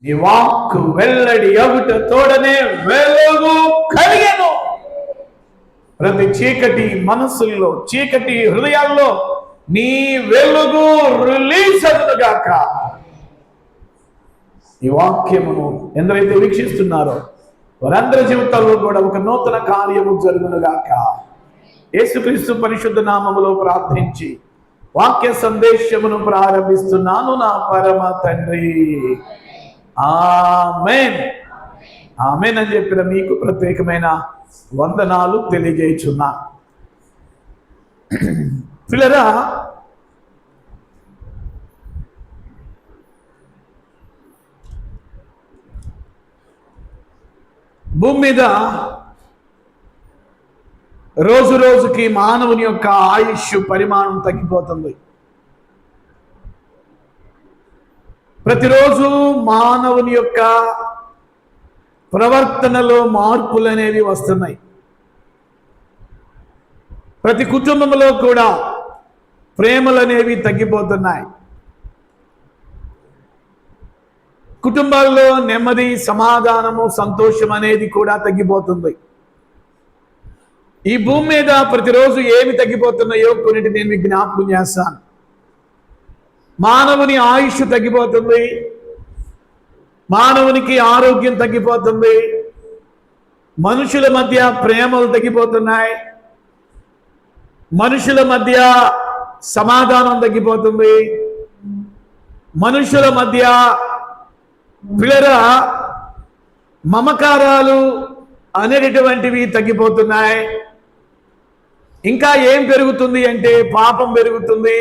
నీ వాక్కు వెల్లడి అగుట తోడనే వెలుగు కలిగెను. ప్రతి చీకటి మనసుల్లో, చీకటి హృదయాల్లో నీ వెలుగు రిలీజ్ అవునుగాక. ఈ వాక్యమును ఎందరైతే వీక్షిస్తున్నారో వారందరి జీవితాల్లో కూడా ఒక నూతన కార్యము జరుగునుగాక. యేసుక్రీస్తు పరిశుద్ధ నామములో ప్రార్థించి వాక్య సందేశమును ప్రారంభిస్తున్నాను నా పరమ తండ్రి. ఆమేన్ ఆమేన్ అని చెప్పిన మీకు ప్రత్యేకమైన వందనాలు తెలియజేయుచున్నా. పిల్లరా, భూమి మీద రోజు రోజుకి మానవుని యొక్క ఆయుష్ పరిమాణం తగ్గిపోతుంది. ప్రతిరోజు మానవుని యొక్క ప్రవర్తనలో మార్పులు అనేవి వస్తున్నాయి. ప్రతి కుటుంబంలో కూడా ప్రేమలు అనేవి తగ్గిపోతున్నాయి. కుటుంబాల్లో నెమ్మది, సమాధానము, సంతోషం అనేది కూడా తగ్గిపోతుంది. ఈ భూమి మీద ప్రతిరోజు ఏమి తగ్గిపోతున్నాయో కొన్నిటి నేను మీకు జ్ఞాపకం చేస్తాను. మానవుని ఆయుష్ తగ్గిపోతుంది, మానవునికి ఆరోగ్యం తగ్గిపోతుంది, మనుషుల మధ్య ప్రేమలు తగ్గిపోతున్నాయి, మనుషుల మధ్య సమాధానం తగ్గిపోతుంది, మనుషుల మధ్య పిల్లరా మమకారాలు అనేటటువంటివి తగ్గిపోతున్నాయి. ఇంకా ఏం పెరుగుతుంది అంటే పాపం పెరుగుతుంది,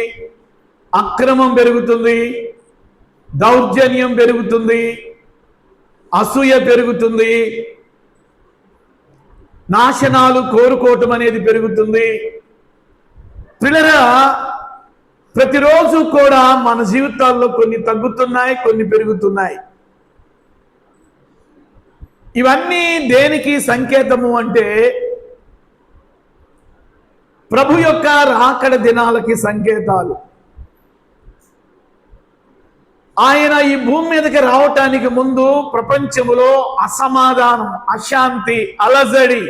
అక్రమం పెరుగుతుంది, దౌర్జన్యం పెరుగుతుంది, అసూయ పెరుగుతుంది, నాశనాలు కోరుకోవటం అనేది పెరుగుతుంది. పిల్లరా, ప్రతిరోజు కూడా మన జీవితాల్లో కొన్ని తగ్గుతున్నాయి, కొన్ని పెరుగుతున్నాయి. ఇవన్నీ దేనికి సంకేతము అంటే ప్రభు యొక్క రాకడ దినాలకి సంకేతాలు. ఆయన ఈ భూమి మీదకి రావటానికి ముందు ప్రపంచములో అసమాధానం, అశాంతి, అలజడి,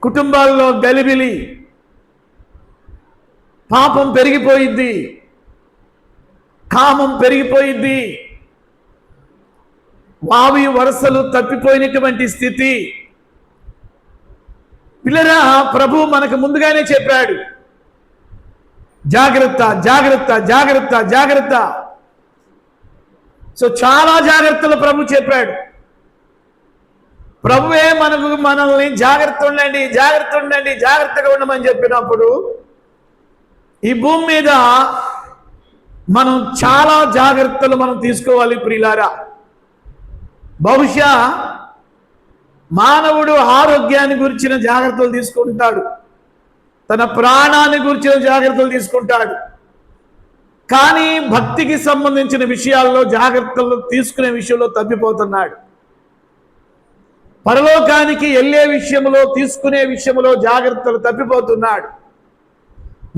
కుటుంబాల్లో గలిబిలి, పాపం పెరిగిపోయిద్ది, కామం పెరిగిపోయిద్ది, వావి వరసలు తప్పిపోయినటువంటి స్థితి. పిల్లరా, ప్రభు మనకు ముందుగానే చెప్పాడు, జాగ్రత్త జాగ్రత్త జాగ్రత్త జాగ్రత్త. సో చాలా జాగ్రత్తలు ప్రభు చెప్పాడు. ప్రభువే మనల్ని జాగ్రత్త ఉండండి, జాగ్రత్త ఉండండి, జాగ్రత్తగా ఉండమని చెప్పినప్పుడు ఈ భూమి మీద మనం చాలా జాగ్రత్తలు మనం తీసుకోవాలి ప్రియులారా. బహుశా మానవుడు ఆరోగ్యాన్ని గురించిన జాగ్రత్తలు తీసుకుంటాడు, తన ప్రాణాన్ని గురించిన జాగ్రత్తలు తీసుకుంటాడు, కానీ భక్తికి సంబంధించిన విషయాల్లో జాగ్రత్తలు తీసుకునే విషయంలో తప్పిపోతున్నాడు. పరలోకానికి వెళ్ళే విషయంలో, తీసుకునే విషయంలో జాగ్రత్తలు తప్పిపోతున్నాడు.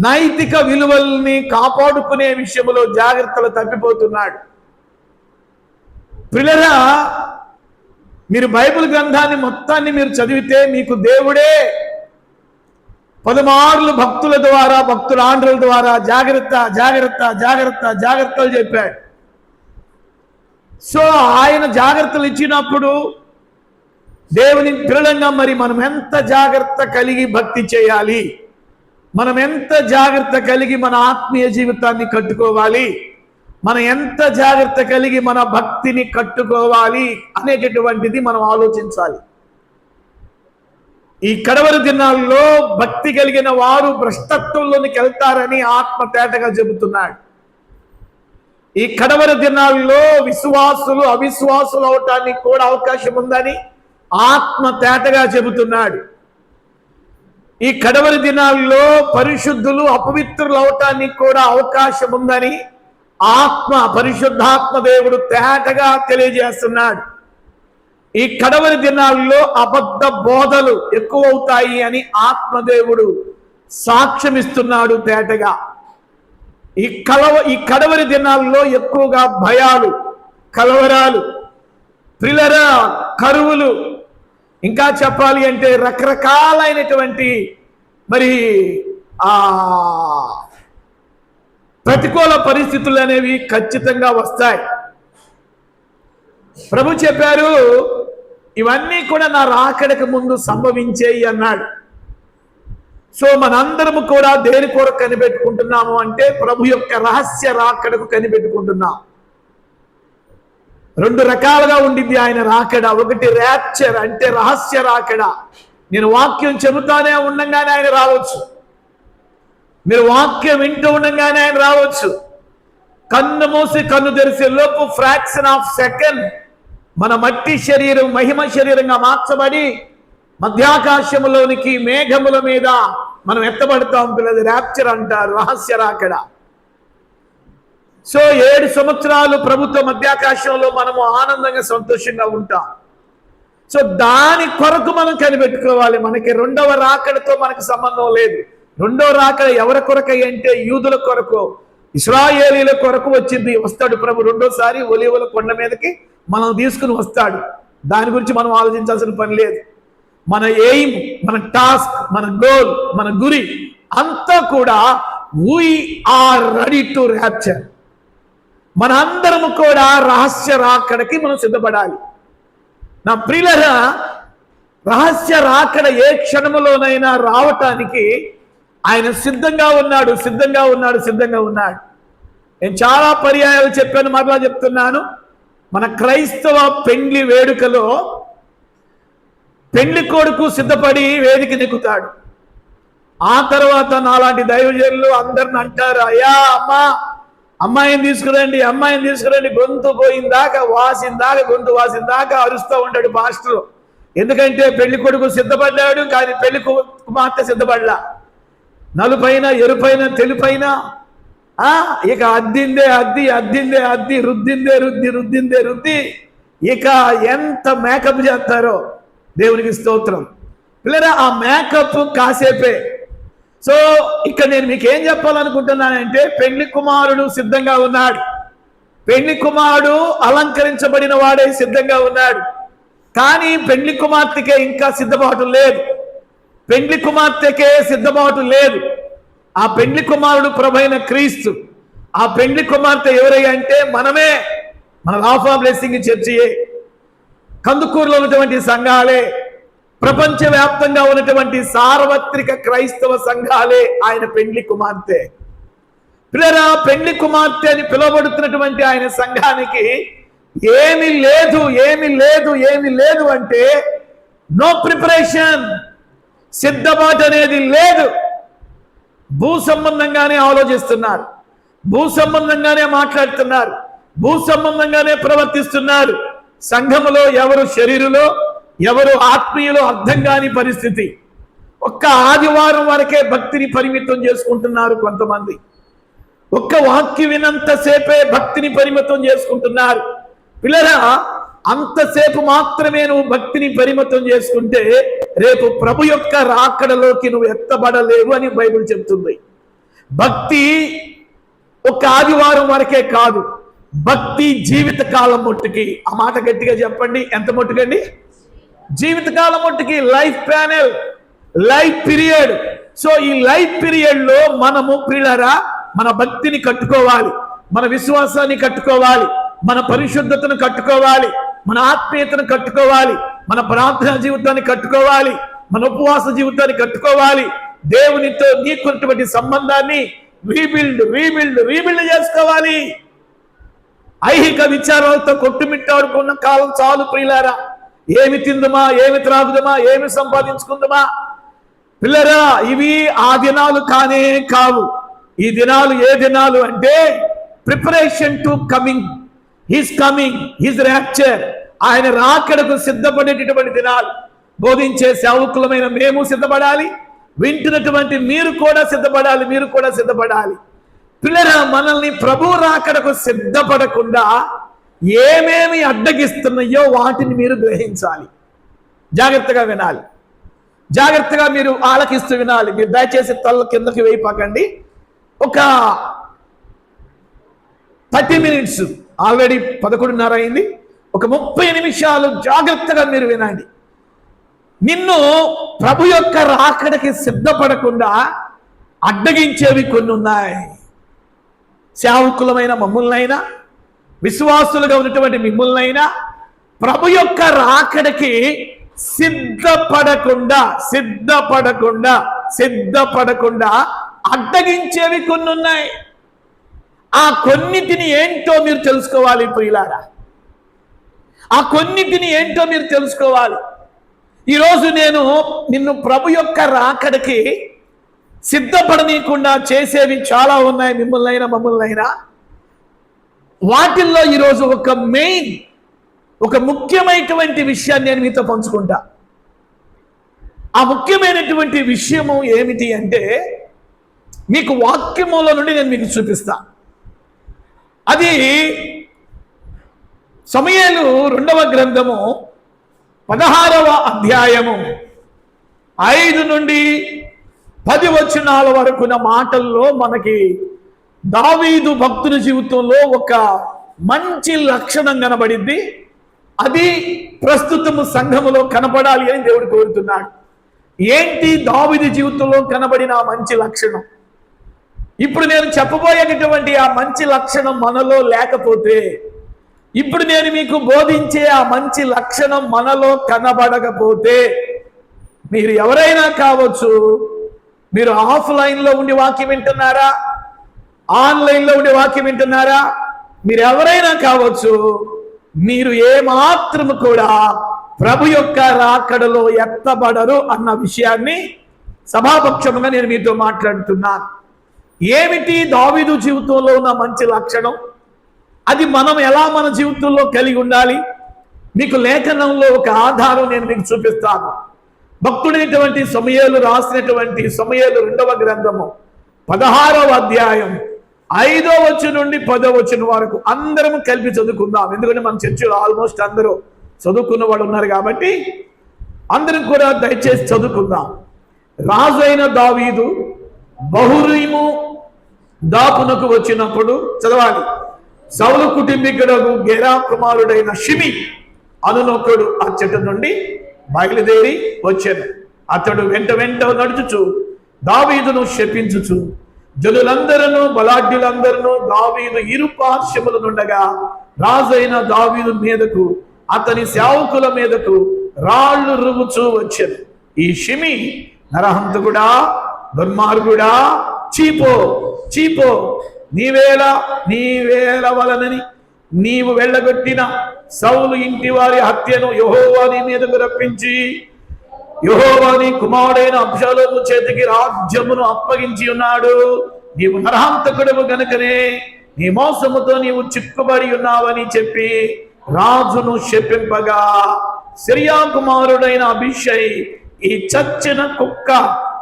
నైతిక విలువల్ని కాపాడుకునే విషయంలో జాగ్రత్తలు తప్పిపోతున్నాడు. పిల్లరా, మీరు బైబిల్ గ్రంథాన్ని మొత్తాన్ని మీరు చదివితే మీకు దేవుడే పలుమార్లు భక్తుల ద్వారా, భక్తులాంధ్రుల ద్వారా జాగ్రత్త జాగ్రత్త జాగ్రత్త జాగ్రత్తలు చెప్పాడు. సో ఆయన జాగ్రత్తలు ఇచ్చినప్పుడు దేవుని పిల్లలంగా మరి మనం ఎంత జాగ్రత్త కలిగి భక్తి చేయాలి, మనం ఎంత జాగ్రత్త కలిగి మన ఆత్మీయ జీవితాన్ని కట్టుకోవాలి, మనం ఎంత జాగ్రత్త కలిగి మన భక్తిని కట్టుకోవాలి అనేటటువంటిది మనం ఆలోచించాలి. ఈ కడవరి దినాల్లో భక్తి కలిగిన వారు భ్రష్టత్వంలోనికి వెళ్తారని ఆత్మ తేటగా చెబుతున్నాడు. ఈ కడవరి దినాల్లో విశ్వాసులు అవిశ్వాసులు అవటానికి కూడా అవకాశం ఉందని ఆత్మ తేటగా చెబుతున్నాడు. ఈ కడవరి దినాల్లో పరిశుద్ధులు అపవిత్రులు అవటానికి కూడా అవకాశం ఉందని ఆత్మ, పరిశుద్ధాత్మ దేవుడు తేటగా తెలియజేస్తున్నాడు. ఈ కడవరి దినాల్లో అబద్ధ బోధలు ఎక్కువ అవుతాయి అని ఆత్మదేవుడు సాక్ష్యమిస్తున్నాడు తేటగా. ఈ కడవరి దినాల్లో ఎక్కువగా భయాలు, కలవరాలు, ప్రియులారా కరువులు, ఇంకా చెప్పాలి అంటే రకరకాలైనటువంటి మరి ప్రతికూల పరిస్థితులు అనేవి ఖచ్చితంగా వస్తాయి. ప్రభు చెప్పారు, ఇవన్నీ కూడా నా రాకడకు ముందు సంభవించేయి అన్నాడు. సో మనందరము కూడా దేని కొరకు కనిపెట్టుకుంటున్నాము అంటే ప్రభు యొక్క రహస్య రాకడకు కనిపెట్టుకుంటున్నాం. రెండు రకాలుగా ఉండింది ఆయన రాకడ. ఒకటి ర్యాప్చర్ అంటే రహస్య రాకడ. నేను వాక్యం చెబుతానే ఉండగానే ఆయన రావచ్చు, మీరు వాక్యం వింటూ ఉండగానే ఆయన రావచ్చు. కన్ను మూసి కన్ను తెరిసే లోపు ఫ్రాక్షన్ ఆఫ్ సెకండ్ మన మట్టి శరీరం మహిమ శరీరంగా మార్చబడి మధ్యాకాశములోనికి మేఘముల మీద మనం ఎత్తబడతాం. పిల్లది ర్యాప్చర్ అంటారు, రహస్య రాకడ. సో 7 సంవత్సరాలు ప్రభుత్వ మధ్యాకాశంలో మనము ఆనందంగా సంతోషంగా ఉంటాం. సో దాని కొరకు మనం కనిపెట్టుకోవాలి. మనకి రెండవ రాకడతో మనకు సంబంధం లేదు. రెండవ రాకడ ఎవరి కొరకు అంటే యూదుల కొరకు, ఇశ్రాయేలీల కొరకు వస్తాడు ప్రభు రెండోసారి ఒలీవల కొండ మీదకి మనం తీసుకుని వస్తాడు. దాని గురించి మనం ఆలోచించాల్సిన పని లేదు. మన ఎయిమ్, మన టాస్క్, మన గోల్, మన గురి అంతా కూడా we are ready to rapture. మన అందరము కూడా రహస్య రాకడకి మనం సిద్ధపడాలి. నా ప్రియులారా, రహస్య రాకడ ఏ క్షణములోనైనా రావటానికి ఆయన సిద్ధంగా ఉన్నాడు, సిద్ధంగా ఉన్నాడు, సిద్ధంగా ఉన్నాడు. నేను చాలా పర్యాయాలు చెప్పాను, మరలా చెప్తున్నాను. మన క్రైస్తవ పెండ్లి వేడుకలో పెండ్లి కొడుకు సిద్ధపడి వేదిక నెక్కుతాడు. ఆ తర్వాత నాలాంటి దైవజనులు అందరిని అంటారు, అయ్యా అమ్మాయిని తీసుకురండి, అమ్మాయిని తీసుకురండి. గొంతు పోయిందాకా గొంతు వాసిందాకా అరుస్తూ ఉంటాడు పాస్టర్. ఎందుకంటే పెళ్లి కొడుకు సిద్ధపడ్డాడు, కానీ పెళ్లి కుమార్తె సిద్ధపడలా. నలుపైన ఎరుపైన తెలుపైన ఇక అద్దిందే అద్ది రుద్దిందే రుద్ది ఇక ఎంత మేకప్ చేస్తారో దేవునికి స్తోత్రం. పిల్లరా, ఆ మేకప్ కాసేపే. సో ఇక్కడ నేను మీకు ఏం చెప్పాలనుకుంటున్నానంటే, పెళ్లి కుమారుడు సిద్ధంగా ఉన్నాడు, పెళ్లి కుమారుడు అలంకరించబడిన వాడే సిద్ధంగా ఉన్నాడు. కానీ పెళ్లి కుమార్తెకే ఇంకా సిద్ధపాటు లేదు, పెళ్లి కుమార్తెకే సిద్ధపాటు లేదు. ఆ పెళ్లి కుమారుడు ప్రభైన క్రీస్తు. ఆ పెళ్లి కుమార్తె ఎవరై అంటే మనమే, మన లాఫ్ ఆఫ్ బ్లెస్సింగ్ చర్చియే, కందుకూరులో ఉన్నటువంటి సంఘాలే, ప్రపంచవ్యాప్తంగా ఉన్నటువంటి సార్వత్రిక క్రైస్తవ సంఘాలే ఆయన పెళ్లి కుమార్తె. పిల్లరా, పెళ్లి కుమార్తె అని పిలువబడుతున్నటువంటి ఆయన సంఘానికి ఏమి లేదు అంటే నో ప్రిపరేషన్, సిద్ధపాటు అనేది లేదు. భూ సంబంధంగానే ఆలోచిస్తున్నారు, భూ సంబంధంగానే మాట్లాడుతున్నారు, భూ సంబంధంగానే ప్రవర్తిస్తున్నారు. సంఘములో ఎవరు శరీరులో ఎవరు ఆత్మీయులో అర్థం కాని పరిస్థితి. ఒక్క ఆదివారం వరకే భక్తిని పరిమితం చేసుకుంటున్నారు కొంతమంది, ఒక్క వాక్యం వినంతసేపే భక్తిని పరిమితం చేసుకుంటున్నారు. పిల్లరా, అంతసేపు మాత్రమే నువ్వు భక్తిని పరిమితం చేసుకుంటే రేపు ప్రభు యొక్క రాకడలోకి నువ్వు ఎత్తబడలేవు అని బైబిల్ చెప్తుంది. భక్తి ఒక ఆదివారం వరకే కాదు, భక్తి జీవితకాలం మట్టుకి. ఆ మాట గట్టిగా చెప్పండి, ఎంత మట్టుకండి? జీవితకాలం మట్టుకి. Life panel, life period. So ఈ లైఫ్ పీరియడ్ లో మనము ప్రియులారా మన భక్తిని కట్టుకోవాలి, మన విశ్వాసాన్ని కట్టుకోవాలి, మన పరిశుద్ధతను కట్టుకోవాలి, మన ఆత్మీయతను కట్టుకోవాలి, మన ప్రార్థనా జీవితాన్ని కట్టుకోవాలి, మన ఉపవాస జీవితాన్ని కట్టుకోవాలి. దేవునితో నీకున్నటువంటి సంబంధాన్ని రీబిల్డ్ చేసుకోవాలి. ఐహిక విచారాలతో కొట్టుమిట్టాడుకున్న కాలం చాలు ప్రియులారా. ఏమి తిందుమా, ఏమి త్రాగుదమా, ఏమి సంపాదించుకుందామా? పిల్లరా, ఇవి ఆ దినాలు కానే కావు. ఈ దినాలు ఏ దినాలు అంటే preparation to coming, his rapture, ఆయన రాకడకు సిద్ధపడేటటువంటి దినాలు. బోధించే సేవకులమైన మేము సిద్ధపడాలి, వింటున్నటువంటి మీరు కూడా సిద్ధపడాలి. పిల్లరా, మనల్ని ప్రభు రాకడకు సిద్ధపడకుండా ఏమేమి అడ్డగిస్తున్నాయో వాటిని మీరు గ్రహించాలి. జాగ్రత్తగా వినాలి, జాగ్రత్తగా మీరు ఆలకిస్తూ వినాలి. మీరు దయచేసి తల్ల కిందకి వేయిపోకండి. ఒక 30 minutes ఆల్రెడీ 11:30 అయింది. ఒక 30 నిమిషాలు జాగ్రత్తగా మీరు వినండి. నిన్ను ప్రభు యొక్క రాకడకి సిద్ధపడకుండా అడ్డగించేవి కొన్ని ఉన్నాయి. సేవకులమైన మమ్ములనైనా, విశ్వాసులుగా ఉన్నటువంటి మిమ్ములనైనా ప్రభు యొక్క రాకడకి సిద్ధపడకుండా అడ్డగించేవి కొన్ని ఉన్నాయి. ఆ కొన్నిటిని ఏంటో మీరు తెలుసుకోవాలి ప్రియులారా. ఆ కొన్నిటిని ఏంటో మీరు తెలుసుకోవాలి. ఈరోజు నేను నిన్ను ప్రభు యొక్క రాకడకి సిద్ధపడనీయకుండా చేసేవి చాలా ఉన్నాయి, మిమ్మల్నైనా మమ్మల్నైనా. వాటిల్లో ఈరోజు ఒక ముఖ్యమైనటువంటి విషయాన్ని నేను మీతో పంచుకుంటా. ఆ ముఖ్యమైనటువంటి విషయము ఏమిటి అంటే, మీకు వాక్యముల నుండి నేను మీకు చూపిస్తా. అది సమూయేలు 2వ గ్రంథము 16వ అధ్యాయము 5 నుండి 10 వచనాల వరకున్న మాటల్లో మనకి దావీదు భక్తుని జీవితంలో ఒక మంచి లక్షణం కనబడింది. అది ప్రస్తుతము సంఘములో కనపడాలి అని దేవుడు కోరుతున్నాడు. ఏంటి దావీదు జీవితంలో కనబడిన ఆ మంచి లక్షణం? ఇప్పుడు నేను చెప్పబోయేటటువంటి ఆ మంచి లక్షణం మనలో లేకపోతే, ఇప్పుడు నేను మీకు బోధించే ఆ మంచి లక్షణం మనలో కనబడకపోతే, మీరు ఎవరైనా కావచ్చు, మీరు ఆఫ్లైన్లో ఉండి వాక్యం వింటున్నారా, ఆన్లైన్లో ఉండి వాక్యం వింటున్నారా, మీరు ఎవరైనా కావచ్చు, మీరు ఏమాత్రము కూడా ప్రభు యొక్క రాకడలో ఎత్తబడరు అన్న విషయాన్ని సభాపక్షంగా నేను మీతో మాట్లాడుతున్నాను. ఏమిటి దావీదు జీవితంలో ఉన్న మంచి లక్షణం? అది మనం ఎలా మన జీవితంలో కలిగి ఉండాలి? మీకు లేఖనంలో ఒక ఆధారం నేను మీకు చూపిస్తాను. భక్తుడైనటువంటి సమూయేలు రాసినటువంటి సమూయేలు 2వ గ్రంథము 16వ అధ్యాయం 5వ వచనం నుండి 10వ వచనం వరకు అందరం కలిపి చదువుకుందాం. ఎందుకంటే మన చర్చిలో ఆల్మోస్ట్ అందరూ చదువుకున్న వాళ్ళు ఉన్నారు కాబట్టి అందరం కూడా దయచేసి చదువుకుందాం. రాజు అయిన దావీదు బహురీము దాపునకు వచ్చినప్పుడు, చదవాలి, సౌలు కుటుంబీకుడు గెరా కుమారుడైన షిమి అనునొకడు అచ్చట నుండి బయలుదేరి వచ్చాను. అతడు వెంట నడుచుచు దావీదును శపించుచు, జనులందరూ బలాఢ్యులందరూ దావీదు ఇరుపార్శ్వముల నుండగా రాజైన దావీదు మీదకు అతని సేవకుల మీదకు రాళ్లు రువ్వుచూ వచ్చాను. ఈ షిమి నరహంతకుడా, దుర్మార్గుడా, చీపో నీవేల వలనని నీవు వెళ్ళగొట్టిన సౌలు ఇంటి వారి హత్యను యెహోవా నీ మీదకు రప్పించి యెహోవా నీ కుమారుడైన అబ్షాలోము చేతికి రాజ్యమును అప్పగించి ఉన్నాడు. నీవు నరహంతకుడవు గనుకనే నీ మోసముతో నీవు చిక్కుబడి ఉన్నావని చెప్పి రాజును శపింపగా, సిరియా కుమారుడైన అభిషై, ఈ చచ్చిన కుక్క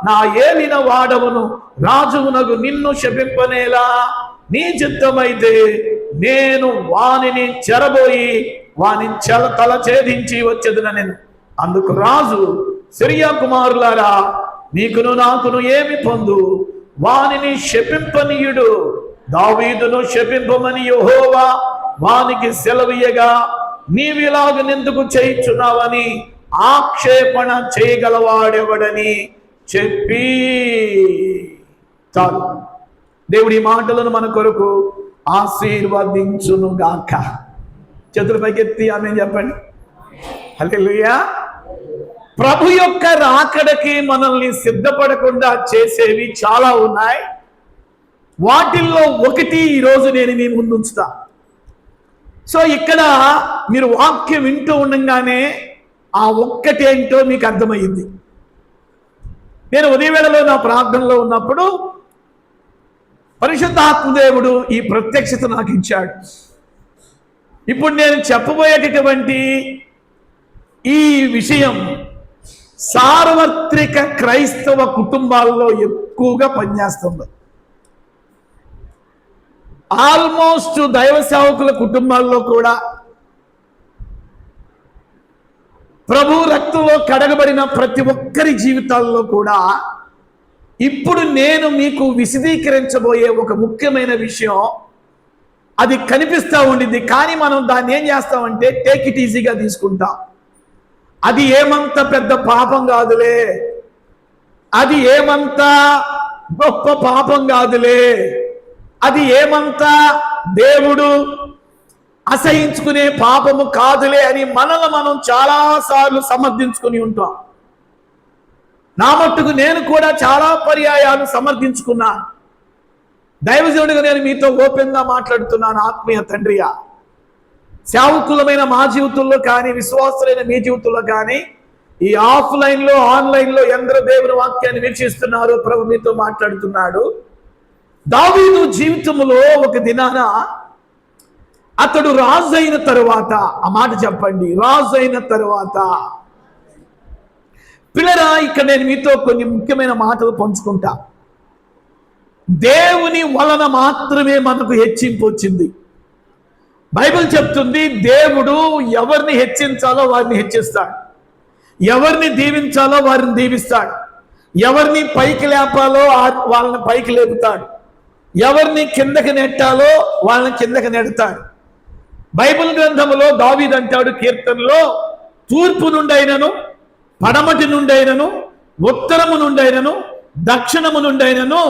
నా ఏలిన వాడవును రాజువునగు నిన్ను శపింపనేలా నీ చిత్తమైతే నేను వానిని చెరబోయి వాని తల ఛేదించి వచ్చేదనెను. అందుకు రాజు, సిరియా కుమారులారా, నీకును నాకును ఏమి పొందు? వానిని శపింపనీయుడు. దావీదును శపింపమని యెహోవా వానికి సెలవీయగా నీవిలాగనెందుకు చేయుచున్నావని ఆక్షేపణ చేయగలవాడెవడని చెప్పి. చాలు. దేవుడి మాటలను మన కొరకు ఆశీర్వదించును గాక. చేతుల పైకెత్తి ఆమేన్ చెప్పండి. హల్లెలూయా. ప్రభు యొక్క రాకడకి మనల్ని సిద్ధపడకుండా చేసేవి చాలా ఉన్నాయి. వాటిల్లో ఒకటి ఈరోజు నేను మీ ముందు ఉంచుతా. సో ఇక్కడ మీరు వాక్యం వింటూ ఉండగానే ఆ ఒక్కటి ఏంటో మీకు అర్థమయ్యింది. నేను ఉదయవేళలో నా ప్రార్థనలో ఉన్నప్పుడు పరిశుద్ధాత్మదేవుడు ఈ ప్రత్యక్షత నాకు ఇచ్చాడు. ఇప్పుడు నేను చెప్పబోయేటటువంటి ఈ విషయం సార్వత్రిక క్రైస్తవ కుటుంబాల్లో ఎక్కువగా పనిచేస్తుంది. ఆల్మోస్ట్ దైవ సేవకుల కుటుంబాల్లో కూడా, ప్రభు రక్తంలో కడగబడిన ప్రతి ఒక్కరి జీవితాల్లో కూడా ఇప్పుడు నేను మీకు విశదీకరించబోయే ఒక ముఖ్యమైన విషయం, అది కనిపిస్తూ ఉండిద్ది. కానీ మనం దాన్ని ఏం చేస్తామంటే టేక్ ఇట్ ఈజీగా తీసుకుంటాం. అది ఏమంత పెద్ద పాపం కాదులే, అది ఏమంత గొప్ప పాపం కాదులే, అది ఏమంత దేవుడు అసహించుకునే పాపము కాదులే అని మనల్ని మనం చాలాసార్లు సమర్థించుకుని ఉంటాం. నా మట్టుకు నేను కూడా చాలా పర్యాయాలు సమర్థించుకున్నాను. దైవజనుడిగా నేను మీతో ఓపెన్గా మాట్లాడుతున్నాను. ఆత్మీయ తండ్రిగా, సేవకులమైన మా జీవితంలో కానీ, విశ్వాసులైన మీ జీవితంలో కానీ, ఈ ఆఫ్లైన్లో ఆన్లైన్లో ఎందరో దేవుని వాక్యాన్ని వీక్షిస్తున్నారు. ప్రభు మీతో మాట్లాడుతున్నాడు. దావీదు జీవితంలో ఒక దినాన అతడు రాజు అయిన తరువాత, ఆ మాట చెప్పండి, రాజు అయిన తరువాత. పిల్లరా, ఇక్కడ నేను మీతో కొన్ని ముఖ్యమైన మాటలు పంచుకుంటా. దేవుని వలన మాత్రమే మనకు హెచ్చింపు వచ్చింది. బైబిల్ చెప్తుంది, దేవుడు ఎవరిని హెచ్చించాలో వారిని హెచ్చిస్తాడు, ఎవరిని దీవించాలో వారిని దీవిస్తాడు, ఎవరిని పైకి లేపాలో వాళ్ళని పైకి లేపుతాడు, ఎవరిని కిందకి నెట్టాలో వాళ్ళని కిందకి నెడతాడు. బైబిల్ గ్రంథంలో దావీదు అంటాడు కీర్తనలో, తూర్పు నుండి అయినను, పడమటి నుండి అయినను, ఉత్తరము నుండి అయినను, దక్షిణము నుండి అయినను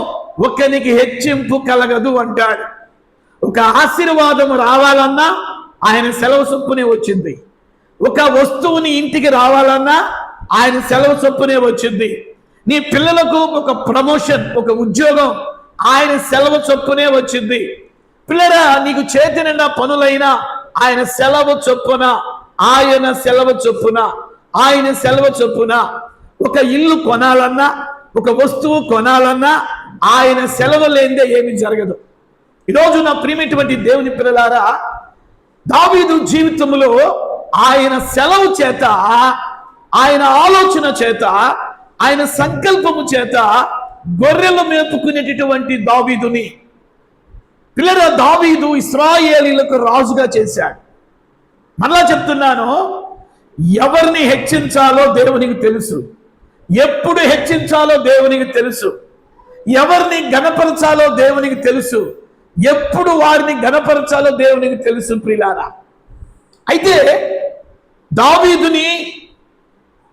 ఒకనికి హెచ్చింపు కలగదు అంటాడు. ఒక ఆశీర్వాదం రావాలన్నా ఆయన సెలవు చొప్పునే వచ్చింది. ఒక వస్తువుని ఇంటికి రావాలన్నా ఆయన సెలవు చొప్పునే వచ్చింది. నీ పిల్లలకు ఒక ప్రమోషన్, ఒక ఉద్యోగం ఆయన సెలవు చొప్పునే వచ్చింది. పిల్లరా, నీకు చేతి నిండా పనులైనా ఆయన సెలవు చొప్పున, ఆయన సెలవు చొప్పున, ఆయన సెలవు చొప్పున. ఒక ఇల్లు కొనాలన్నా, ఒక వస్తువు కొనాలన్నా ఆయన సెలవు లేనిదే ఏమీ జరగదు. ఈరోజు నా ప్రియమైనటువంటి దేవుని పిల్లలారా, దావీదు జీవితంలో ఆయన సెలవు చేత, ఆయన ఆలోచన చేత, ఆయన సంకల్పము చేత గొర్రెలు మేపుకునేటటువంటి దావీదుని, పిల్లల దావీదు ఇశ్రాయేలీయులకు రాజుగా చేశాడు. మరలా చెప్తున్నాను, ఎవరిని హెచ్చించాలో దేవునికి తెలుసు, ఎప్పుడు హెచ్చించాలో దేవునికి తెలుసు, ఎవరిని గణపరచాలో దేవునికి తెలుసు, ఎప్పుడు వారిని గణపరచాలో దేవునికి తెలుసు. ప్రియులారా, అయితే దావీదుని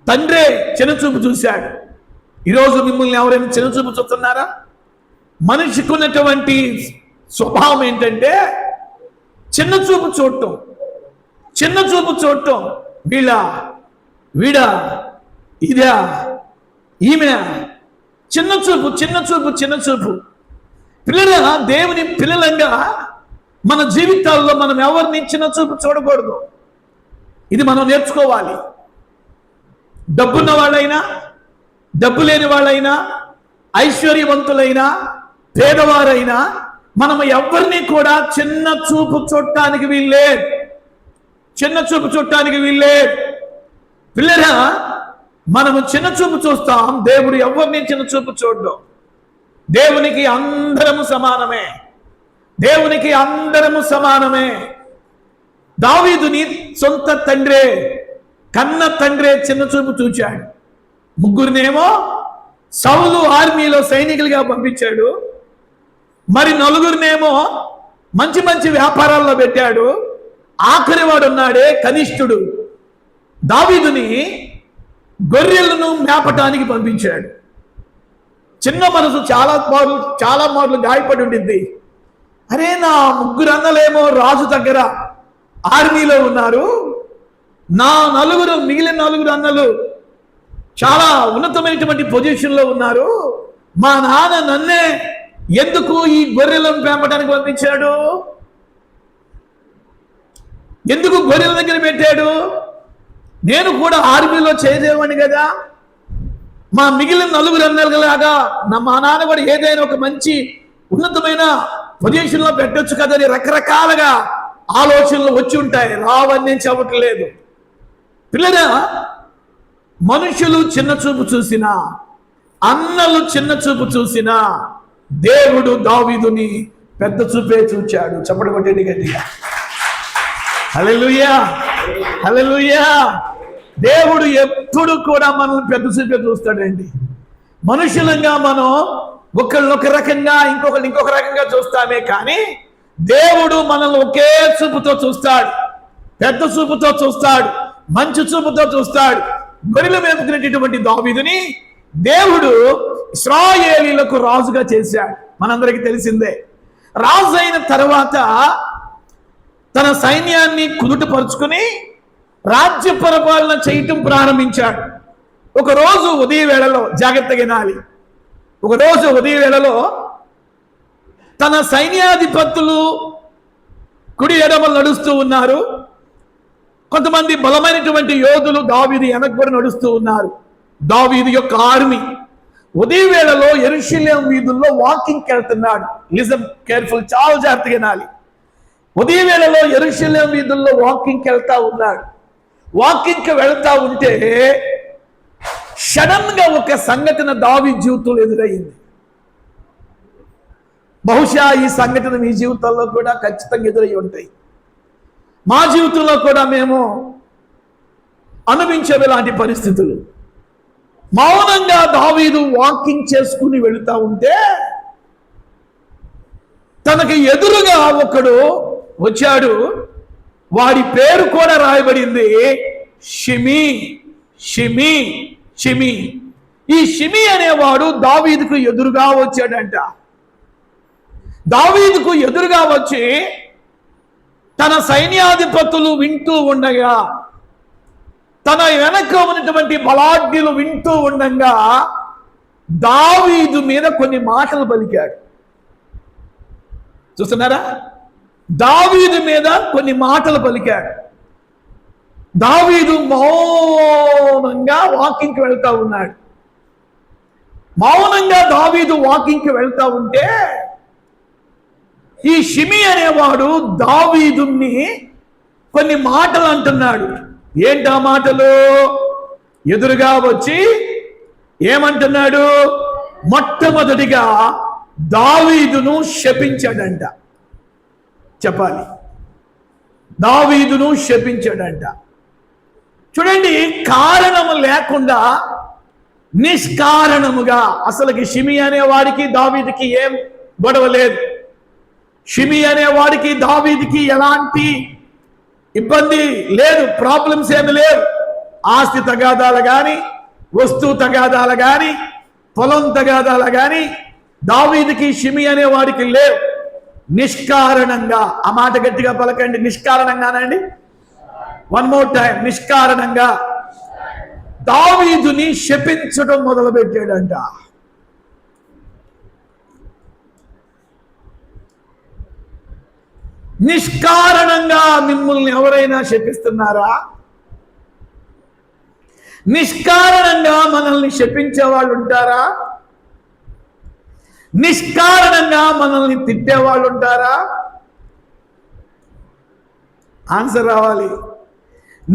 తండ్రే చిన్నచూపు చూశాడు. ఈరోజు మిమ్మల్ని ఎవరైనా చిన్నచూపు చూస్తున్నారా? మనిషికి ఉన్నటువంటి స్వభావం ఏంటంటే చిన్నచూపు చూడటం, చిన్నచూపు చూడటం. వీడా, ఇదా, ఈమె, చిన్నచూపు, చిన్నచూపు, చిన్నచూపు. పిల్లల, దేవుని పిల్లలంగా మన జీవితాల్లో మనం ఎవరిని చిన్నచూపు చూడకూడదు. ఇది మనం నేర్చుకోవాలి. డబ్బున్న వాళ్ళైనా, డబ్బు లేని వాళ్ళైనా, ఐశ్వర్యవంతులైనా, పేదవారైనా, మనం ఎవరిని కూడా చిన్న చూపు చూడటానికి వీళ్ళే, చిన్న చూపు చూడటానికి వీళ్ళే. పిల్లరా, మనము చిన్న చూపు చూస్తాం, దేవుడు ఎవరిని చిన్న చూపు చూడడం. దేవునికి అందరము సమానమే, దేవునికి అందరము సమానమే. దావీదుని సొంత తండ్రే, కన్న తండ్రే చిన్న చూపు చూచాడు. ముగ్గురినేమో సౌలు ఆర్మీలో సైనికులుగా పంపించాడు, మరి నలుగురినేమో మంచి మంచి వ్యాపారాల్లో పెట్టాడు. ఆఖరి వాడు ఉన్నాడే కనిష్ఠుడు, దావీదుని గొర్రెలను మేపటానికి పంపించాడు. చిన్న మనసు చాలా మార్లు గాయపడి ఉండింది. అరే, నా ముగ్గురు అన్నలేమో రాజు దగ్గర ఆర్మీలో ఉన్నారు, నా మిగిలిన నలుగురు అన్నలు చాలా ఉన్నతమైనటువంటి పొజిషన్లో ఉన్నారు. మా నాన్న నన్నే ఎందుకు ఈ గొర్రెలను మేపడానికి పంపించాడు? ఎందుకు గొర్రెల దగ్గర పెట్టాడు? నేను కూడా ఆర్మీలో చేసేవాడిని కదా. మా మిగిలిన నలుగురు అన్నలాగా మా నాన్న కూడా ఏదైనా ఒక మంచి ఉన్నతమైన పొజిషన్లో పెట్టొచ్చు కదని రకరకాలుగా ఆలోచనలు వచ్చి ఉంటాయి. రావని నేను చెప్పట్లేదు. పిల్లరా, మనుషులు చిన్న చూపు చూసినా, అన్నలు చిన్న చూపు చూసినా, దేవుడు దావీదుని పెద్ద చూపే చూచాడు. చప్పటి కొట్టండి గట్టిగా. హల్లెలూయా, హల్లెలూయా. దేవుడు ఎప్పుడు కూడా మనల్ని పెద్ద చూపే చూస్తాడండి. మనుషులంగా మనం ఒకళ్ళొక రకంగా, ఇంకొక రకంగా చూస్తామే, కానీ దేవుడు మనల్ని ఒకే చూపుతో చూస్తాడు, పెద్ద చూపుతో చూస్తాడు, మంచి చూపుతో చూస్తాడు. గొర్రెలు మేపుకునేటటువంటి దావీదుని దేవుడు ఇశ్రాయేలీయులకు రాజుగా చేశాడు. మనందరికీ తెలిసిందే. రాజు అయిన తర్వాత తన సైన్యాన్ని కుదుటపరుచుకుని రాజ్య పరిపాలన చేయటం ప్రారంభించాడు. ఒకరోజు ఉదయం వేళలో, జాగ్రత్తగా వినాలి, ఒకరోజు ఉదయం వేళలో తన సైన్యాధిపతులు కుడి ఎడమలు నడుస్తూ ఉన్నారు. కొంతమంది బలమైనటువంటి యోధులు దావీదు వెనక్కి నడుస్తూ ఉన్నారు. దావీదు యొక్క ఆర్మీ ఉదయం వేళలో యెరూషలేము వీధుల్లో వాకింగ్కి వెళ్తున్నాడు. లిజన్ కేర్ఫుల్, చాలా జాగ్రత్తగా వినాలి. ఉదయం వేళలో యెరూషలేము వీధుల్లో వాకింగ్కి వెళ్తా ఉన్నాడు. వాకింగ్కి వెళ్తా ఉంటే సడన్ గా ఒక సంఘటన దావీదు జీవితంలో ఎదురయ్యింది. బహుశా ఈ సంఘటన మీ జీవితంలో కూడా ఖచ్చితంగా ఎదురై ఉంటాయి. మా జీవితంలో కూడా మేము అనుభవించే ఇలాంటి పరిస్థితులు. మౌనంగా దావీదు వాకింగ్ చేసుకుని వెళుతూ ఉంటే తనకి ఎదురుగా ఒకడు వచ్చాడు. వాడి పేరు కూడా రాయబడింది, షిమీ. షిమీ షిమీ ఈ షిమీ అనేవాడు దావీదుకు ఎదురుగా వచ్చాడంట. దావీదుకు ఎదురుగా వచ్చి తన సైన్యాధిపతులు వింటూ ఉండగా, తన వెనక ఉన్నటువంటి బలాఢ్యులు వింటూ ఉండగా దావీదు మీద కొన్ని మాటలు పలికాడు. చూస్తున్నారా? దావీదు మీద కొన్ని మాటలు పలికాడు. దావీదు మౌనంగా వాకింగ్కి వెళ్తా ఉన్నాడు. మౌనంగా దావీదు వాకింగ్కి వెళ్తా ఉంటే ఈ షిమీ అనేవాడు దావీదుని కొన్ని మాటలు అంటున్నాడు. ఏంటా మాటలు? ఎదురుగా వచ్చి ఏమంటున్నాడు? మొట్టమొదటిగా దావీదును శపించాడంట. చెప్పాలి, దావీదును శపించాడంట. చూడండి, కారణము లేకుండా నిష్కారణముగా, అసలుకి షిమీ అనేవాడికి దావీదుకి ఏం గొడవ లేదు. షిమీ అనేవాడికి దావీదుకి ఎలాంటి ఇబ్బంది లేదు, ప్రాబ్లమ్స్ ఏమి లేవు. ఆస్తి తగాదాలు కానీ, వస్తువు తగాదాలు కానీ, పొలం తగాదాలు కానీ దావీదుకి షిమీ అనేవాడికి లేవు. నిష్కారణంగా, ఆ మాట గట్టిగా పలకండి, నిష్కారణంగానండి. వన్ మోర్ టైం, నిష్కారణంగా దావీదుని శపించడం మొదలుపెట్టాడంట. నిష్కారణంగా మిమ్మల్ని ఎవరైనా శపిస్తున్నారా? నిష్కారణంగా మనల్ని శపించే వాళ్ళు ఉంటారా? నిష్కారణంగా మనల్ని తిట్టేవాళ్ళు ఉంటారా? ఆన్సర్ రావాలి.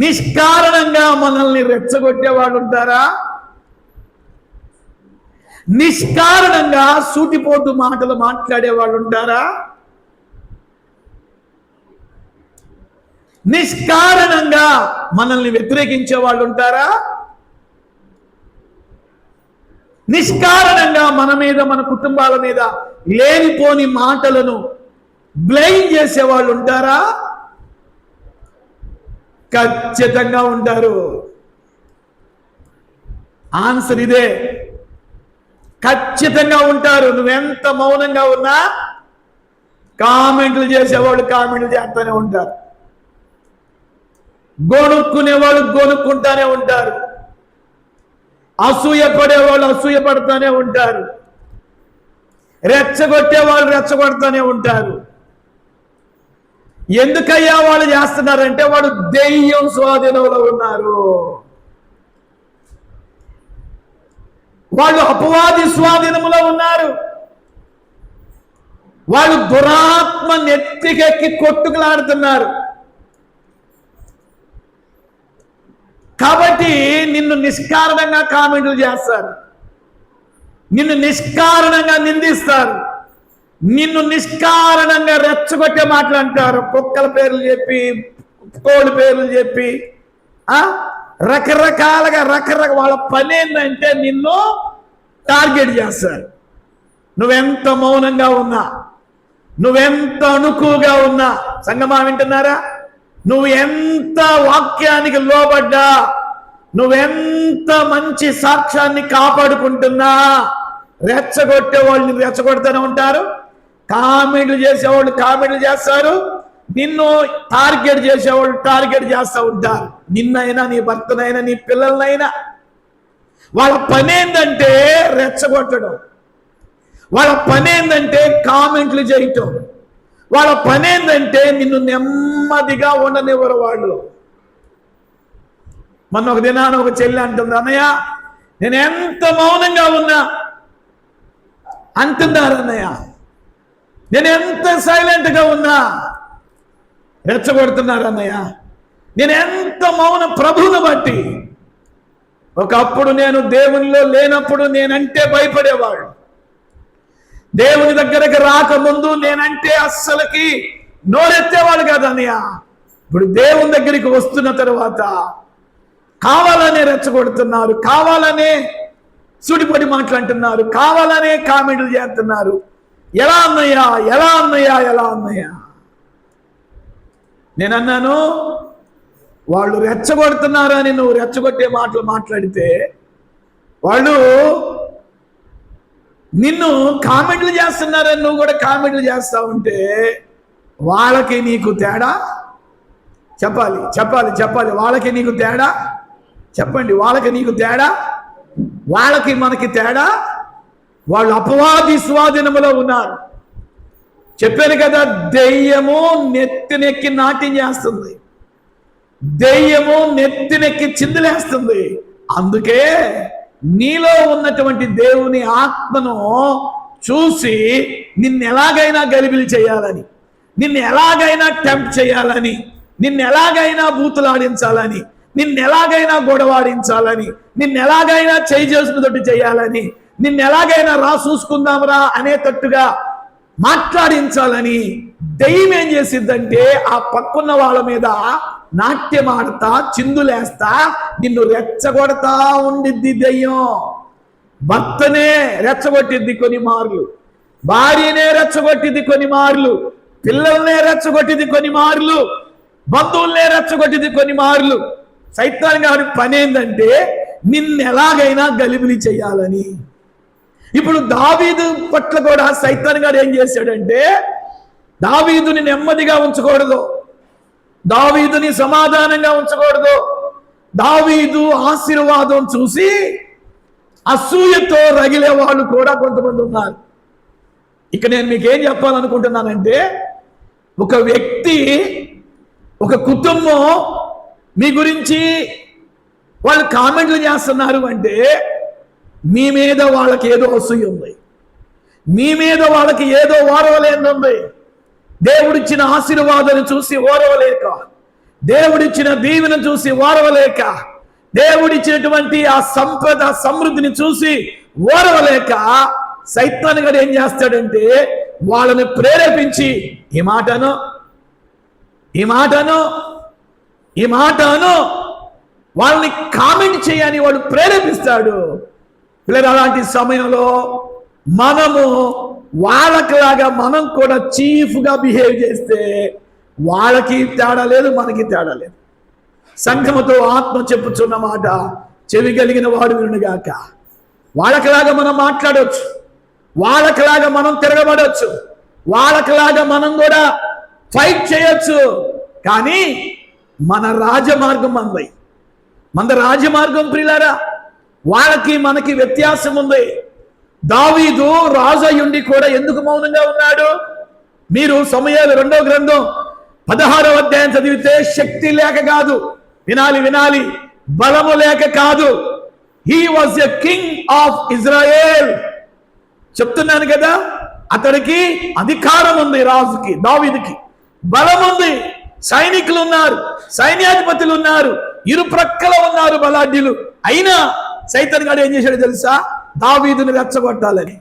నిష్కారణంగా మనల్ని రెచ్చగొట్టే వాళ్ళు ఉంటారా? నిష్కారణంగా సూటిపోటు మాటలు మాట్లాడే వాళ్ళు ఉంటారా? నిష్కారణంగా మనల్ని వ్యతిరేకించే వాళ్ళు ఉంటారా? నిష్కారణంగా మన మీద, మన కుటుంబాల మీద లేనిపోని మాటలను బ్లేమ్ చేసే వాళ్ళు ఉంటారా? ఖచ్చితంగా ఉంటారు. ఆన్సర్ ఇదే, ఖచ్చితంగా ఉంటారు. నువ్వెంత మౌనంగా ఉన్నా కామెంట్లు చేసేవాళ్ళు కామెంట్లు చేస్తూనే ఉంటారు. గొనుక్కునే వాళ్ళు గొనుక్కుంటానే ఉంటారు. అసూయ పడేవాళ్ళు అసూయ పడుతూనే ఉంటారు. రెచ్చగొట్టే వాళ్ళు రెచ్చగొడుతూనే ఉంటారు. ఎందుకయ్యా వాళ్ళు చేస్తున్నారంటే వాడు దెయ్యం స్వాధీనంలో ఉన్నారు. వాళ్ళు అపవాది స్వాధీనంలో ఉన్నారు. వాళ్ళు దురాత్మ నెత్తికెక్కి కొట్టుకులాడుతున్నారు. కాబట్టి నిన్ను నిష్కారణంగా కామెంట్లు చేస్తారు, నిన్ను నిష్కారణంగా నిందిస్తారు, నిన్ను నిష్కారణంగా రెచ్చగొట్టే మాటలు అంటారు. కుక్కల పేర్లు చెప్పి, కోడి పేర్లు చెప్పి, రకరకాలుగా వాళ్ళ పని ఏంటంటే నిన్ను టార్గెట్ చేస్తారు. నువ్వెంత మౌనంగా ఉన్నా, నువ్వెంత అణుకుగా ఉన్నా, సంగమా వింటున్నారా, నువ్వు ఎంత వాక్యానికి లోబడ్డా, నువ్వెంత మంచి సాక్ష్యాన్ని కాపాడుకుంటున్నా, రెచ్చగొట్టే వాళ్ళని రెచ్చగొడుతూనే ఉంటారు, కామెంట్లు చేసేవాళ్ళు కామెంట్లు చేస్తారు, నిన్ను టార్గెట్ చేసేవాళ్ళు టార్గెట్ చేస్తూ ఉంటారు. నిన్నైనా, నీ భర్తనైనా, నీ పిల్లలనైనా. వాళ్ళ పని ఏంటంటే రెచ్చగొట్టడం, వాళ్ళ పని ఏంటంటే కామెంట్లు చేయటం, వాళ్ళ పని ఏంటంటే నిన్ను నెమ్మదిగా ఉండనివ్వరు వాళ్ళు. మొన్న ఒక దినాన ఒక చెల్లి అంటుంది, అన్నయ్య నేను ఎంత మౌనంగా ఉన్నా అంటున్నారు, అన్నయ్య నేను ఎంత సైలెంట్గా ఉన్నా రెచ్చగొడుతున్నారు, అన్నయ్య నేను ఎంత మౌన, ప్రభువుని బట్టి. ఒకప్పుడు నేను దేవునిలో లేనప్పుడు నేనంటే భయపడేవాడు, దేవుని దగ్గరకు రాకముందు నేనంటే అస్సలకి నోరెత్తేవాడు కాదు అన్నయ్య. ఇప్పుడు దేవుని దగ్గరికి వస్తున్న తర్వాత కావాలనే రెచ్చగొడుతున్నారు, కావాలనే సుడిపడి మాట్లాడుతున్నారు, కావాలనే కామెంట్లు చేస్తున్నారు. ఎలా అన్నయ్యా, ఎలా అన్నయ్యా, ఎలా అన్నయ్యా? నేనన్నాను, వాళ్ళు రెచ్చగొడుతున్నారని నువ్వు రెచ్చగొట్టే మాటలు మాట్లాడితే, వాళ్ళు నిన్ను కామెంట్లు చేస్తున్నారని నువ్వు కూడా కామెంట్లు చేస్తా ఉంటే వాళ్ళకి నీకు తేడా చెప్పాలి, చెప్పాలి, చెప్పాలి. వాళ్ళకి నీకు తేడా చెప్పండి, వాళ్ళకి నీకు తేడా, వాళ్ళకి మనకి తేడా. వాళ్ళు అపవాది స్వాధీనములో ఉన్నారు. చెప్పాను కదా, దెయ్యము నెత్తినెక్కి నాట్యం చేస్తుంది, దెయ్యము నెత్తినెక్కి చిందులేస్తుంది. అందుకే నీలో ఉన్నటువంటి దేవుని ఆత్మను చూసి నిన్ను ఎలాగైనా గలిబిలి చేయాలని, నిన్ను ఎలాగైనా టెంప్ట్ చేయాలని, నిన్ను ఎలాగైనా బూతులాడించాలని, నిన్ను ఎలాగైనా గొడవాడించాలని, నిన్ను ఎలాగైనా చేసుకున్నట్టు చేయాలని, నిన్ను ఎలాగైనా రా చూసుకుందాంరా అనేటట్టుగా మాట్లాడించాలని దెయ్యం ఏం చేసిద్దంటే ఆ పక్కన్న వాళ్ళ మీద నాట్యం ఆడతా, చిందులేస్తా, నిన్ను రెచ్చగొడతా ఉండిద్ది దెయ్యం. భర్తనే రెచ్చగొట్టిద్ది కొన్ని మార్లు, భార్యనే రెచ్చగొట్టిద్ది కొన్ని మార్లు, పిల్లల్నే రెచ్చగొట్టింది కొన్ని మార్లు, బంధువుల్నే రెచ్చగొట్టింది కొన్ని మార్లు. సైతాన్ గారి పని ఏంటంటే నిన్ను ఎలాగైనా గలిబిలి చేయాలని. ఇప్పుడు దావీదు పట్ల కూడా సైతాన్ గారు ఏం చేశాడంటే, దావీదుని నెమ్మదిగా ఉంచకూడదు, దావీదుని సమాధానంగా ఉంచకూడదు, దావీదు ఆశీర్వాదం చూసి అసూయతో రగిలే వాళ్ళు కూడా కొంతమంది ఉన్నారు. ఇక నేను మీకు ఏం చెప్పాలనుకుంటున్నానంటే, ఒక వ్యక్తి, ఒక కుటుంబం మీ గురించి వాళ్ళు కామెంట్లు చేస్తున్నారు అంటే మీ మీద వాళ్ళకి ఏదో అసూయ ఉంది, మీ మీద వాళ్ళకి ఏదో ఓర్వలేనుంది. దేవుడిచ్చిన ఆశీర్వాదాన్ని చూసి ఓర్వలేక, దేవుడిచ్చిన దీవెన చూసి ఓర్వలేక, దేవుడిచ్చినటువంటి ఆ సంపద సమృద్ధిని చూసి ఓర్వలేక సైతాన్ గారు ఏం చేస్తాడంటే వాళ్ళని ప్రేరేపించి ఈ మాటను ఈ మాటను ఈ మాటను వాళ్ళని కామెంట్ చేయని వాడు ప్రేరేపిస్తాడు. పిల్లలు, అలాంటి సమయంలో మనము వాళ్ళకిలాగా మనం కూడా చీఫ్గా బిహేవ్ చేస్తే వాళ్ళకి తేడా లేదు, మనకి తేడా లేదు. సంఘముతో ఆత్మ చెప్పుచున్న మాట చెవి కలిగిన వాడు వినుగాక. వాళ్ళకిలాగా మనం మాట్లాడవచ్చు, వాళ్ళకిలాగా మనం తిరగబడవచ్చు, వాళ్ళకిలాగా మనం కూడా ఫైట్ చేయొచ్చు. కానీ మన రాజమార్గం మన రాజమార్గం ప్రియులారా, వాళ్ళకి మనకి వ్యత్యాసం ఉంది. దావీదు రాజు అయ్యుండి కూడా ఎందుకు మౌనంగా ఉన్నాడు? మీరు సమూయేలు 2వ గ్రంథం 16వ అధ్యాయం చదివితే శక్తి లేక కాదు, వినాలి, బలము లేక కాదు. He was a king of Israel. చెప్తున్నాను కదా, అతడికి అధికారం ఉంది, రాజుకి, దావీదుకి బలం ఉంది, సైనికులు ఉన్నారు, సైన్యాధిపతులు ఉన్నారు, ఇరు ప్రక్కల ఉన్నారు బలాఢ్యులు. అయినా సైతాన్ గాడు ఏం చేశాడు తెలుసా? దావీదుని రెచ్చగొట్టాలని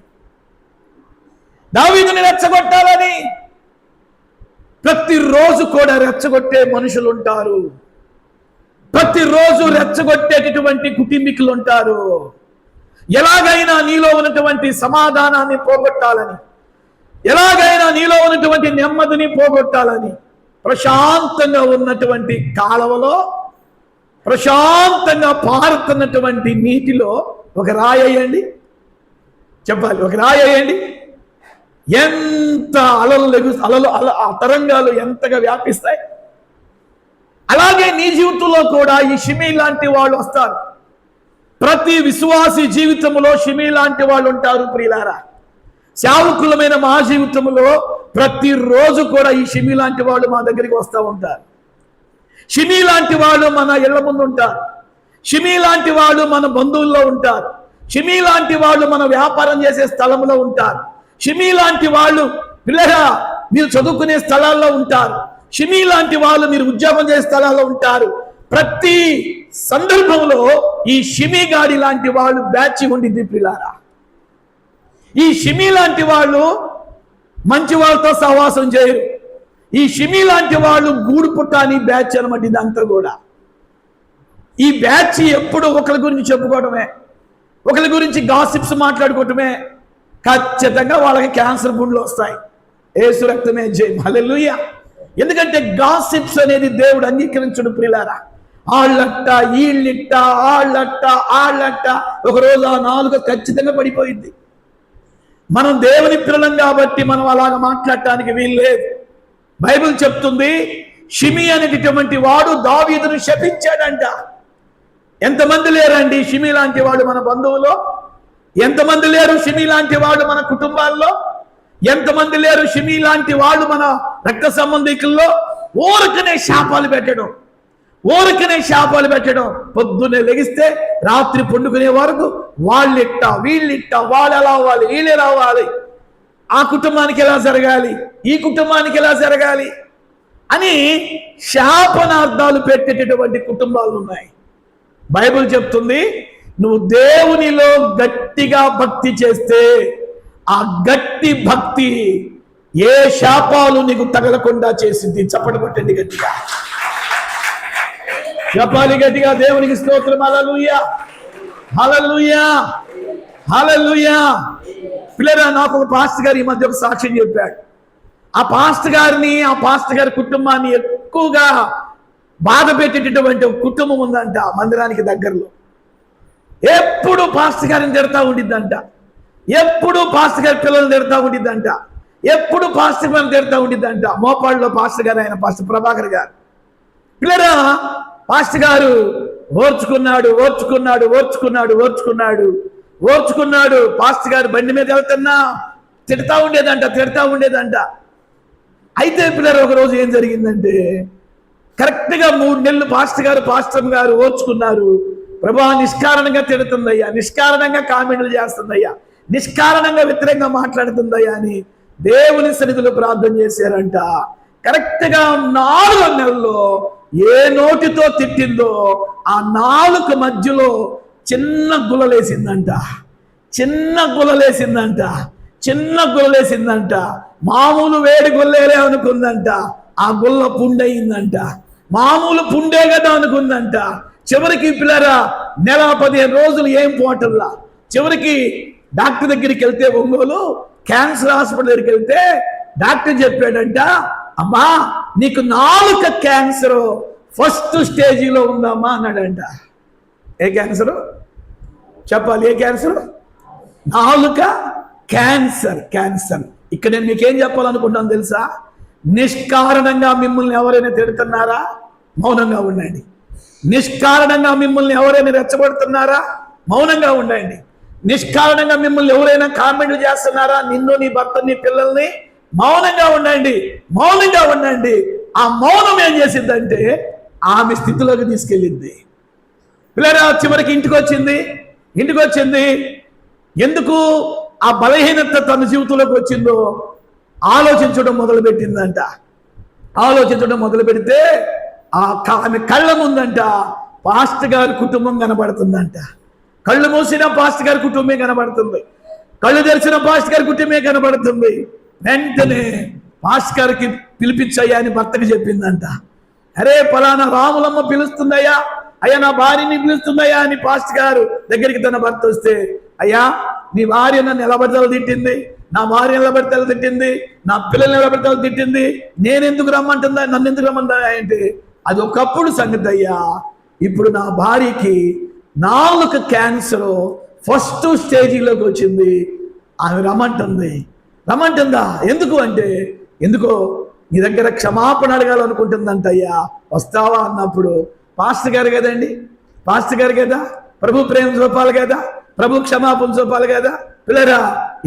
ప్రతిరోజు కూడా రెచ్చగొట్టే మనుషులు ఉంటారు, ప్రతిరోజు రెచ్చగొట్టేటటువంటి కుటుంబీకులు ఉంటారు. ఎలాగైనా నీలో ఉన్నటువంటి సమాధానాన్ని పోగొట్టాలని, ఎలాగైనా నీలో ఉన్నటువంటి నెమ్మదిని పోగొట్టాలని ప్రశాంతంగా ఉన్నటువంటి కాలవలో, ప్రశాంతంగా పారుతున్నటువంటి నీటిలో ఒక రాయి వేయండి. చెప్పాలి, ఒక రాయి వేయండి. ఎంత అలలు ఆ తరంగాలు ఎంతగా వ్యాపిస్తాయి. అలాగే నీ జీవితంలో కూడా ఈ షిమీ లాంటి వాళ్ళు వస్తారు. ప్రతి విశ్వాసి జీవితంలో షిమీ లాంటి వాళ్ళు ఉంటారు ప్రియులారా. సేవకులమైన మా జీవితంలో ప్రతిరోజు కూడా ఈ షిమీ లాంటి వాళ్ళు మా దగ్గరికి వస్తూ ఉంటారు. షిమీ లాంటి వాళ్ళు మన ఇళ్ల ముందు ఉంటారు. షిమీ లాంటి వాళ్ళు మన బంధువుల్లో ఉంటారు. షిమీ లాంటి వాళ్ళు మన వ్యాపారం చేసే స్థలంలో ఉంటారు. షిమీ లాంటి వాళ్ళు పిల్లరా మీరు చదువుకునే స్థలాల్లో ఉంటారు. షిమీ లాంటి వాళ్ళు మీరు ఉద్యోగం చేసే స్థలాల్లో ఉంటారు. ప్రతి సందర్భంలో ఈ షిమీ గాడి లాంటి వాళ్ళు బ్యాచ్ ఉండిద్ది పిల్లారా. ఈ షిమీ లాంటి వాళ్ళు మంచి వాళ్ళతో సహవాసం చేయరు. ఈ షిమీ లాంటి వాళ్ళు గూడు పుట్టాని బ్యాచ్ అనమాట. ఇదంతా కూడా ఈ బ్యాచ్ ఎప్పుడు ఒకరి గురించి చెప్పుకోవడమే, ఒకరి గురించి గాసిప్స్ మాట్లాడుకోవటమే. ఖచ్చితంగా వాళ్ళకి క్యాన్సర్ గుండ్లు వస్తాయి. యేసు రక్తమే జయం, హల్లెలూయా. ఎందుకంటే గాసిప్స్ అనేది దేవుడు అంగీకరించడు ప్రియులారా. ఆళ్ళట్ట ఈళ్ళిట్ట ఆళ్ళట్ట ఒకరోజు ఆ నాలుగు ఖచ్చితంగా పడిపోయింది. మనం దేవుని పిల్లలం కాబట్టి మనం అలాగ మాట్లాడటానికి వీల్లేదు. బైబిల్ చెప్తుంది షిమీ అనేటటువంటి వాడు దావీదును శపించాడంట. ఎంతమంది లేరండి షిమీ లాంటి వాడు మన బంధువులో? ఎంతమంది లేరు షిమీ లాంటి వాడు మన కుటుంబాల్లో? ఎంతమంది లేరు షిమీ లాంటి వాళ్ళు మన రక్త సంబంధికుల్లో? ఊరికనే శాపాలు పెట్టడం, పొద్దున్నే లెగిస్తే రాత్రి పండుకునే వరకు వాళ్ళిట్ట వీళ్ళిట్ట, వాళ్ళు ఎలా అవ్వాలి, వీళ్ళు ఎలా అవ్వాలి, ఆ కుటుంబానికి ఎలా జరగాలి, ఈ కుటుంబానికి ఎలా జరగాలి అని శాపనార్థాలు పెట్టేటటువంటి కుటుంబాలు ఉన్నాయి. బైబిల్ చెప్తుంది నువ్వు దేవునిలో గట్టిగా భక్తి చేస్తే ఆ గట్టి భక్తి ఏ శాపాలు నీకు తగలకుండా చేసింది. చప్పటి కొట్టండి గట్టిగా, చెప్పాలి గట్టిగా. దేవునికి స్తోత్రం. హల్లెలూయా, హల్లెలూయా, హల్లెలూయా. పిల్లరా, నాకు ఒక పాస్టర్ గారు ఈ మధ్య ఒక సాక్ష్యం చెప్పాడు. ఆ పాస్టర్ గారి కుటుంబాన్ని ఎక్కువగా బాధ పెట్టేటటువంటి ఒక కుటుంబం ఉందంట మందిరానికి దగ్గరలో. ఎప్పుడు పాస్టర్ గారిని తిడతా ఉండిద్దంట, ఎప్పుడు పాస్టర్ గారి పిల్లల్ని తిడతా ఉండిద్దంట, ఎప్పుడు పాస్టర్ గారిని తిడతా ఉండిద్దంట. మోపాడులో పాస్టర్ గారు, ఆయన పాస్టర్ ప్రభాకర్ గారు. పిల్లరా, పాస్టర్ గారు ఓర్చుకున్నాడు. పాస్టర్ గారు బండి మీద వెళ్తున్నా తిడతా ఉండేదంట. అయితే పిల్లలు ఒక రోజు ఏం జరిగిందంటే, కరెక్ట్గా 3 నెలలు పాస్టర్ గారు ఓర్చుకున్నారు. ప్రభా నిష్కారణంగా తిడుతుందయ్యా, నిష్కారణంగా కామెంట్లు చేస్తుందయ్యా, నిష్కారణంగా వ్యతిరేకంగా మాట్లాడుతుందయ్యా అని దేవుని సన్నిధిలో ప్రార్థన చేశారంట. కరెక్ట్గా 4 నెలల్లో ఏ నోటితో తిట్టిందో ఆ 4 మధ్యలో చిన్న గుల్లలేసిందంట. మామూలు వేడి గుల్లేలే అనుకుందంట. ఆ గుల్ల పుండయిందంట. మామూలు పుండే కదా అనుకుందంట. చివరికి పిల్లరా 15 రోజులు ఏం పోవటంలా. చివరికి డాక్టర్ దగ్గరికి వెళ్తే, ఒంగోలు క్యాన్సర్ హాస్పిటల్ దగ్గరికి వెళ్తే డాక్టర్ చెప్పాడంట, అమ్మా నీకు 4 క్యాన్సర్ ఫస్ట్ స్టేజీలో ఉందమ్మా అన్నాడంట. ఏ క్యాన్సరు చెప్పాలి? ఏ క్యాన్సర్? 4 క్యాన్సర్. ఇక్కడ నేను మీకేం చెప్పాలనుకుంటాను తెలుసా? నిష్కారణంగా మిమ్మల్ని ఎవరైనా తిడుతున్నారా? మౌనంగా ఉండండి. నిష్కారణంగా మిమ్మల్ని ఎవరైనా రెచ్చగొడుతున్నారా? మౌనంగా ఉండండి. నిష్కారణంగా మిమ్మల్ని ఎవరైనా కామెంట్లు చేస్తున్నారా? నిన్ను, నీ భర్త, నీ పిల్లల్ని? మౌనంగా ఉండండి. ఆ మౌనం ఏం చేసిందంటే ఆమె స్థితిలోకి తీసుకెళ్ళింది. పిల్లరా, చివరికి ఇంటికి వచ్చింది. ఎందుకు ఆ బలహీనత తన జీవితంలోకి వచ్చిందో ఆలోచించడం మొదలు పెడితే ఆమె కళ్ళ ముందంట పాస్టర్ గారి కుటుంబం కనబడుతుందంట. కళ్ళు మూసిన పాస్టర్ గారి కుటుంబమే కనబడుతుంది, కళ్ళు తెరిచిన పాస్టర్ గారి కుటుంబమే కనబడుతుంది. వెంటనే పాస్టర్ గారికి పిలిపించయ్యా అని భర్తకి చెప్పిందంట. అరే పలానా రాములమ్మ పిలుస్తుందయ్యా, అయ్యా నా భార్యని పిలుస్తుందయ్యా అని పాస్టర్ గారు దగ్గరికి తన భర్త వస్తే, అయ్యా నీ భార్య నన్ను ఎలా బద్దలు తిట్టింది, నా భార్య నిలబడితే తిట్టింది, నా పిల్లలు నిలబడితే తిట్టింది, నేను ఎందుకు రమ్మంటుందా, నన్ను ఎందుకు రమ్మందా అంటే అది ఒకప్పుడు సంగతి అయ్యా. ఇప్పుడు నా భార్యకి 4 క్యాన్సర్ ఫస్ట్ స్టేజీలోకి వచ్చింది, ఆమె రమ్మంటుందా ఎందుకు అంటే ఎందుకో నీ దగ్గర క్షమాపణ అడగాలనుకుంటుందంటయ్యా, వస్తావా అన్నప్పుడు పాస్టర్ గారు కదండి, ప్రభు ప్రేమ చూపాలి కదా, ప్రభు క్షమాపణ చూపాలి కదా. పిల్లరా,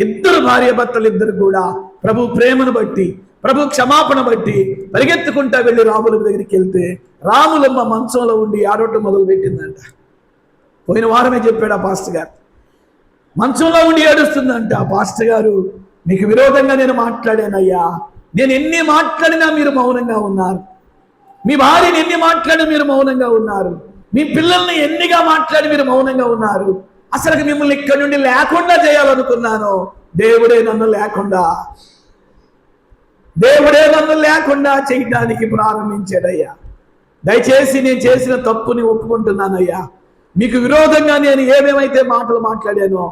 ఇద్దరు భార్య భర్తలు ఇద్దరు కూడా ప్రభు ప్రేమను బట్టి, ప్రభు క్షమాపణ బట్టి పరిగెత్తుకుంటా వెళ్ళి రాములమ్మ దగ్గరికి వెళ్తే రాములమ్మ మంచంలో ఉండి ఆడవటం మొదలు పెట్టిందంట. పోయిన వారమే చెప్పాడు ఆ పాస్టర్ గారు, మంచంలో ఉండి ఏడుస్తుందంట. ఆ పాస్టర్ గారు, మీకు విరోధంగా నేను మాట్లాడానయ్యా, నేను ఎన్ని మాట్లాడినా మీరు మౌనంగా ఉన్నారు, మీ భార్యని ఎన్ని మాట్లాడినా మీరు మౌనంగా ఉన్నారు, మీ పిల్లల్ని ఎన్నిగా మాట్లాడి మీరు మౌనంగా ఉన్నారు, అసలు మిమ్మల్ని ఇక్కడి నుండి లేకుండా చేయాలనుకున్నాను, దేవుడే నన్ను లేకుండా చేయడానికి ప్రారంభించాడయ్యా. దయచేసి నేను చేసిన తప్పుని ఒప్పుకుంటున్నానయ్యా, మీకు విరోధంగా నేను ఏమేమైతే మాటలు మాట్లాడానో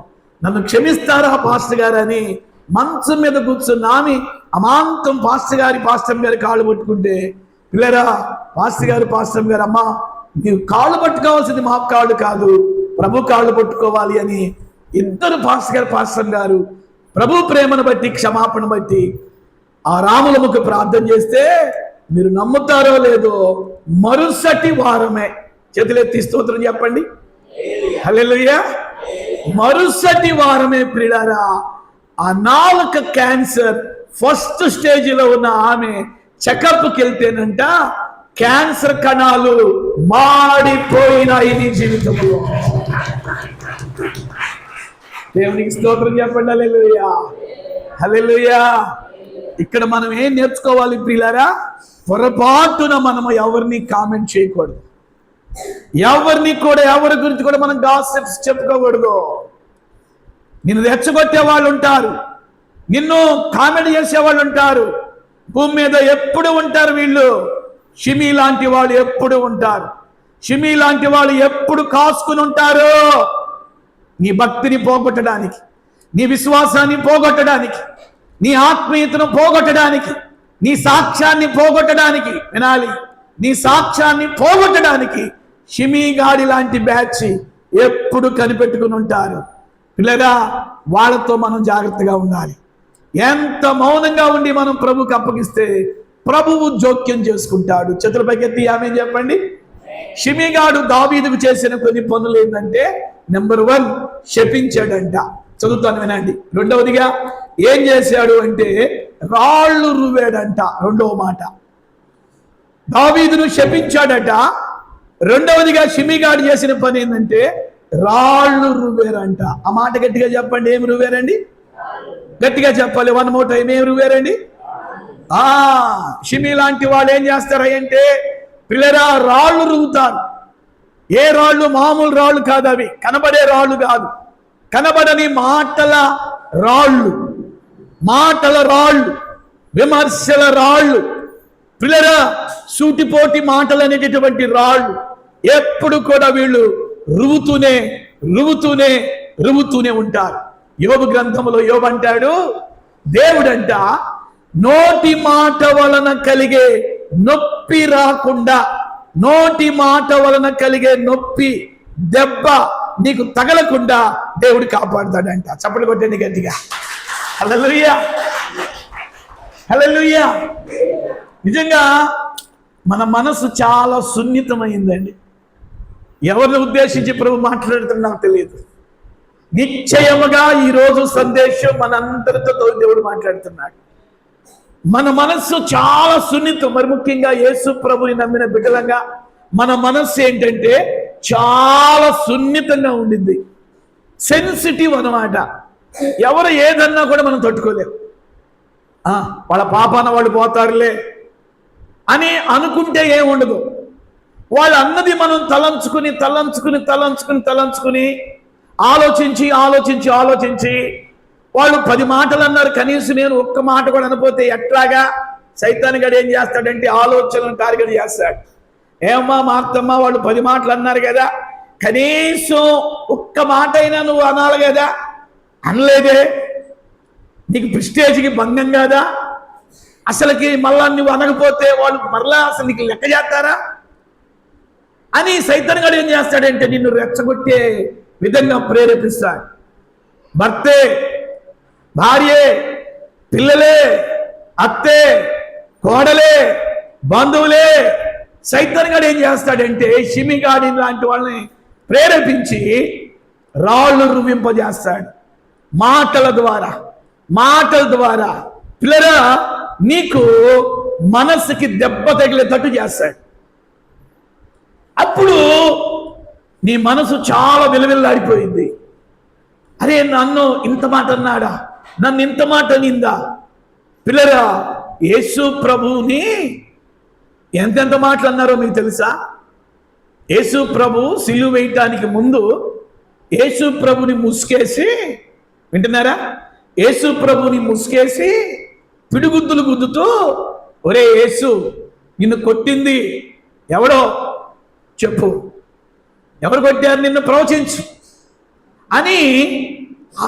నన్ను క్షమిస్తారా పాస్టర్ గారు అని మంచం మీద కూర్చున్నామి అమాంతం పాస్టర్ గారి కాళ్ళు పట్టుకుంటే, పిల్లరా పాస్టర్ గారు అమ్మా మీరు కాళ్ళు పట్టుకోవాల్సింది మా కాళ్ళు కాదు, ప్రభు కాళ్ళు పట్టుకోవాలి అని ఇద్దరు పాస్టర్ గారు ప్రభు ప్రేమను బట్టి క్షమాపణ బట్టి ఆ రాములమ్మకు ప్రార్థన చేస్తే మీరు నమ్ముతారో లేదో మరుసటి వారమే, చేతులెత్తి స్తోత్రం చెప్పండి హల్లెలూయా, మరుసటి వారమే ప్రియులారా ఆ 4 క్యాన్సర్ ఫస్ట్ స్టేజిలో ఉన్న ఆమె చెకప్కి వెళ్తేనంట క్యాన్సర్ కణాలు మాడిపోయినాయి నీ జీవితంలో. దేవునికి స్తోత్రం చెప్పండి హల్లెలూయా, హల్లెలూయా. ఇక్కడ మనం ఏం నేర్చుకోవాలి ప్రియులారా, పొరపాటున మనం ఎవరిని కామెంట్ చేయకూడదు, ఎవరి గురించి కూడా మనం గాసిప్స్ చెప్పుకోకూడదు. నిన్ను రెచ్చగొట్టే వాళ్ళు ఉంటారు, నిన్ను కామెంట్ చేసే వాళ్ళు ఉంటారు, భూమి మీద ఎప్పుడు ఉంటారు వీళ్ళు. షిమీ లాంటి వాళ్ళు ఎప్పుడు ఉంటారు, షిమీ లాంటి వాళ్ళు ఎప్పుడు కాసుకుని ఉంటారు. నీ భక్తిని పోగొట్టడానికి, నీ విశ్వాసాన్ని పోగొట్టడానికి, నీ ఆత్మీయతను పోగొట్టడానికి, నీ సాక్ష్యాన్ని పోగొట్టడానికి, వినాలి, నీ సాక్ష్యాన్ని పోగొట్టడానికి షిమీ గాడి లాంటి బ్యాచ్ ఎప్పుడు కనిపెట్టుకుని ఉంటారు. పిల్లగా వాళ్ళతో మనం జాగ్రత్తగా ఉండాలి. ఎంత మౌనంగా ఉండి మనం ప్రభుకి అప్పగిస్తే ప్రభువు జోక్యం చేసుకుంటాడు. చేతుల పైకెత్తి ఆమేన్ చెప్పండి. షిమీగాడు దావీదుకు చేసిన కొన్ని పనులు ఏంటంటే, నెంబర్ 1 శపించాడంట. చదువుతాను వినండి. రెండవదిగా ఏం చేశాడు అంటే రాళ్ళు రువ్వాడంట. రెండవ మాట, దావీదును శపించాడట. రెండవదిగా షిమీగాడు చేసిన పని ఏంటంటే రాళ్ళు రువ్వారంట. ఆ మాట గట్టిగా చెప్పండి, ఏమి రువ్వారండి? గట్టిగా చెప్పాలి, 1 more time, ఏమి రువ్వారండి? షిమీ లాంటి వాళ్ళు ఏం చేస్తారు అంటే పిల్లరా రాళ్ళు రువ్వుతారు. ఏ రాళ్ళు? మామూలు రాళ్ళు కాదు, అవి కనబడే రాళ్ళు కాదు, కనబడని మాటల రాళ్ళు, విమర్శల రాళ్ళు, పిల్లరా సూటిపోటి మాటలు అనేటటువంటి రాళ్ళు ఎప్పుడు కూడా వీళ్ళు రువ్వుతూనే ఉంటారు. యోబు గ్రంథంలో యోబు అంటాడు, దేవుడంట నోటి మాట వలన కలిగే నొప్పి రాకుండా, నోటి మాట వలన కలిగే నొప్పి దెబ్బ నీకు తగలకుండా దేవుడు కాపాడుతాడంట. చప్పట్లు కొట్టండి గట్టిగా, హల్లెలూయా, హల్లెలూయా. నిజంగా మన మనసు చాలా సున్నితమైందండి. ఎవరిని ఉద్దేశించి ప్రభు మాట్లాడుతున్నా నాకు తెలియదు. నిశ్చయముగా ఈరోజు సందేశం మనందరితో దేవుడు మాట్లాడుతున్నాడు. మన మనస్సు చాలా సున్నితం. మరి ముఖ్యంగా యేసు ప్రభుని నమ్మిన బిడ్డలంగా మన మనస్సు ఏంటంటే చాలా సున్నితంగా ఉండింది, సెన్సిటివ్ అన్నమాట. ఎవరు ఏదన్నా కూడా మనం తట్టుకోలేము. వాళ్ళ పాపాన వాళ్ళు పోతారులే అని అనుకుంటే ఏముండదు. వాళ్ళు అన్నది మనం తలంచుకుని ఆలోచించి వాళ్ళు 10 మాటలు అన్నారు, కనీసం నేను ఒక్క మాట కూడా అనపోతే ఎట్లాగా సైతాన్ గడు ఏం చేస్తాడంటే ఆలోచనను టార్గెట్ చేస్తాడు. ఏమమ్మా మార్తమ్మ వాళ్ళు 10 మాటలు అన్నారు కదా, కనీసం ఒక్క మాట అయినా నువ్వు అనాలి కదా, అనలేదే, నీకు ప్రెస్టేజ్కి భంగం కాదా? అసలుకి మళ్ళా నువ్వు అనకపోతే వాళ్ళు మరలా అసలు నీకు లెక్క చేస్తారా అని సైతాన్ గారు ఏం చేస్తాడంటే నిన్ను రెచ్చగొట్టే విధంగా ప్రేరేపిస్తాడు. భర్తే, భార్యే, పిల్లలే, అత్తే, కోడలే, బంధువులే, సైతాన్ గారు ఏం చేస్తాడంటే షిమిగాడి లాంటి వాళ్ళని ప్రేరేపించి రాళ్ళు రువింపజేస్తాడు. మాటల ద్వారా పిల్లరా నీకు మనసుకి దెబ్బ తగిలేటట్టు చేస్తాడు. అప్పుడు నీ మనసు చాలా విలువిల్లాడిపోయింది. అరే నన్ను ఇంత మాట అన్నాడా, నన్ను ఇంత మాట నిందా. పిల్లరా యేసు ప్రభువుని ఎంతెంత మాటలు అన్నారో మీకు తెలుసా? యేసు ప్రభు సిలువ వేయటానికి ముందు యేసు ప్రభుని ముసుకేసి, వింటున్నారా, యేసు ప్రభుని ముసుకేసి పిడిగుద్దులు గుద్దుతూ, ఒరే యేసు నిన్ను కొట్టింది ఎవడో చెప్పు, ఎవరు కొట్టారు నిన్ను ప్రవచించు అని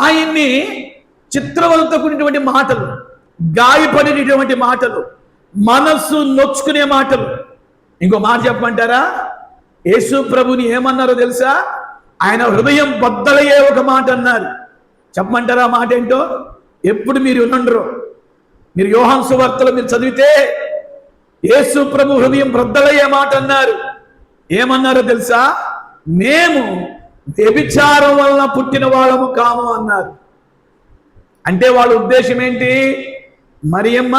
ఆయన్ని చిత్రవలతో కూడినటువంటి మాటలు, గాయపడినటువంటి మాటలు, మనస్సు నొచ్చుకునే మాటలు. ఇంకో మాట చెప్పమంటారా? యేసు ప్రభుని ఏమన్నారో తెలుసా? ఆయన హృదయం బద్దలయ్యే ఒక మాట అన్నారు. చెప్పమంటారా మాట ఏంటో? ఎప్పుడు మీరు వినండరు. మీరు యోహాను సువార్తలో మీరు చదివితే యేసు ప్రభు హృదయం బద్దలయ్యే మాట అన్నారు. ఏమన్నారో తెలుసా? మేము వ్యభిచారం వలన పుట్టిన వాళ్ళము కాము అన్నారు. అంటే వాళ్ళ ఉద్దేశం ఏంటి? మరియమ్మ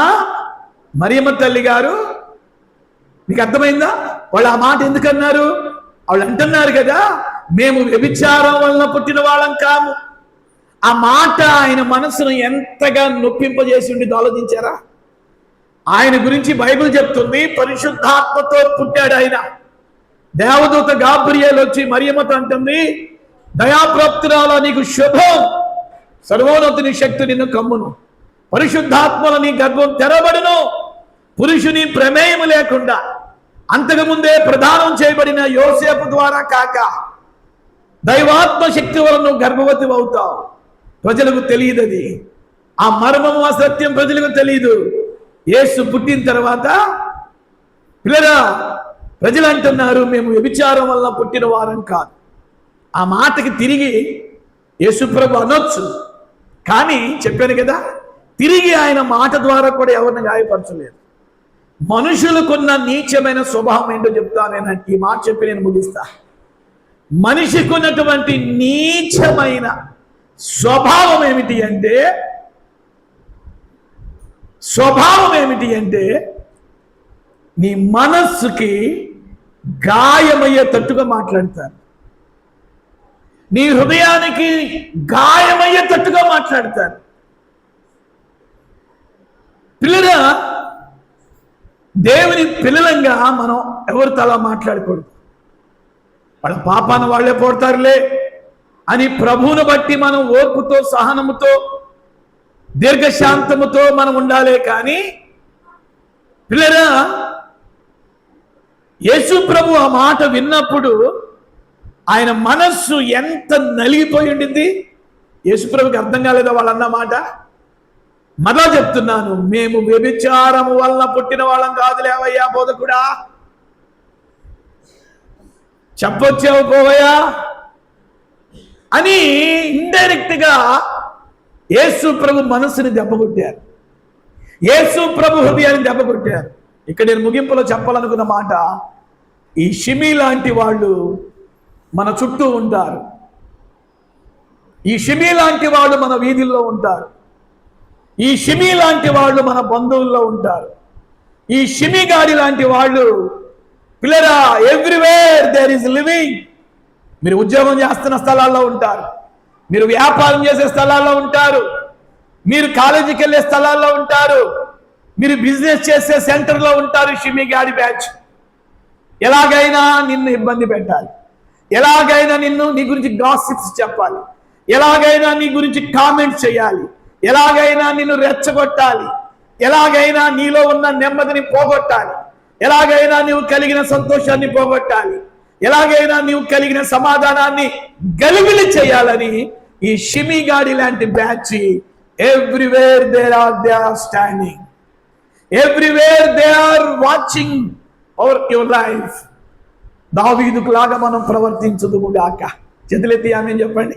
తల్లి గారు, మీకు అర్థమైందా? వాళ్ళు ఆ మాట ఎందుకన్నారు? వాళ్ళు అంటున్నారు కదా, మేము వ్యభిచారం వలన పుట్టిన వాళ్ళం కాము. ఆ మాట ఆయన మనసును ఎంతగా నొప్పింపజేసి ఉండి ఆలోచించారా? ఆయన గురించి బైబిల్ చెప్తుంది, పరిశుద్ధాత్మతో పుట్టాడు ఆయన. దేవదూత గాబ్రియేలు వచ్చి మరియమ్మతో అంటుంది, దయాప్రాప్తురాల నీకు శుభం, సర్వోన్నతుని శక్తి నిన్ను కమ్మును, పరిశుద్ధాత్మల నీ గర్భం తెరబడును, పురుషుని ప్రమేయం లేకుండా అంతకుముందే ప్రదానం చేయబడిన యోసేపు ద్వారా కాక దైవాత్మ శక్తి వలన నువ్వు గర్భవతి అవుతావు. ప్రజలకు తెలియదు అది, ఆ మర్మము, ఆ సత్యం ప్రజలకు తెలియదు. యేసు పుట్టిన తర్వాత పిల్లరా ప్రజలు అంటున్నారు మేము వ్యభిచారం వల్ల పుట్టిన వారం కాదు. ఆ మాటకి తిరిగి యేసుప్రభు అనొచ్చు, కానీ చెప్పాను కదా, తిరిగి ఆయన మాట ద్వారా కూడా ఎవరిని గాయపరచలేదు. మనుషులకున్న నీచమైన స్వభావం ఏంటో చెప్తాను. ఈ మాట చెప్పి నేను ముగిస్తా. మనిషికి ఉన్నటువంటి నీచమైన స్వభావం ఏమిటి అంటే నీ మనస్సుకి గాయమయ్యేటట్టుగా మాట్లాడతారు, నీ హృదయానికి గాయమయ్యేటట్టుగా మాట్లాడతారు. పిల్లరా దేవుని పిల్లలంగా మనం ఎవరితో అలా మాట్లాడకూడదు. వాళ్ళ పాపాన వాళ్ళే పోడతారులే అని ప్రభువును బట్టి మనం ఓర్పుతో, సహనముతో, దీర్ఘశాంతముతో మనం ఉండాలే. కానీ పిల్లరా యేసు ప్రభు ఆ మాట విన్నప్పుడు ఆయన మనస్సు ఎంత నలిగిపోయి ఉండింది. యేసు ప్రభుకి అర్థం కాలేదా వాళ్ళన్న మాట? మరలా చెప్తున్నాను, మేము వ్యభిచారము వల్ల పుట్టిన వాళ్ళం కాదులేవయ్యా బోధకుడా, చెప్పొచ్చావు పోవయ్యా అని ఇండైరెక్ట్ గా యేసు ప్రభు మనస్సుని దెబ్బకొట్టారు, యేసు ప్రభు హృదయాన్ని దెబ్బకొట్టారు. ఇక్కడ నేను ముగింపులో చెప్పాలనుకున్న మాట, ఈ షిమి లాంటి వాళ్ళు మన చుట్టూ ఉంటారు, ఈ షిమి లాంటి వాళ్ళు మన వీధుల్లో ఉంటారు, ఈ షిమి లాంటి వాళ్ళు మన బంధువుల్లో ఉంటారు, ఈ షిమి గాడి లాంటి వాళ్ళు పిల్లరా ఎవ్రీవేర్ దేర్ ఈజ్ లివింగ్. మీరు ఉద్యోగం చేస్తున్న స్థలాల్లో ఉంటారు, మీరు వ్యాపారం చేసే స్థలాల్లో ఉంటారు, మీరు కాలేజీకి వెళ్ళే స్థలాల్లో ఉంటారు, మీరు బిజినెస్ చేసే సెంటర్లో ఉంటారు. షిమి గాడి బ్యాచ్ ఎలాగైనా నిన్ను ఇబ్బంది పెట్టాలి, ఎలాగైనా నీ గురించి గాసిప్స్ చెప్పాలి, ఎలాగైనా నీ గురించి కామెంట్స్ చేయాలి, ఎలాగైనా నిన్ను రెచ్చగొట్టాలి, ఎలాగైనా నీలో ఉన్న నెమ్మదిని పోగొట్టాలి, ఎలాగైనా నీవు కలిగిన సంతోషాన్ని పోగొట్టాలి, ఎలాగైనా నీవు కలిగిన సమాధానాన్ని గలిబిలి చేయాలని ఈ షిమి గాడి లాంటి batch Everywhere they are standing. Everywhere they are watching over your life. దావీదుకు లాగా మనం ప్రవర్తించుదుము గాక. చేతులెత్తి ఆమేన్ చెప్పండి.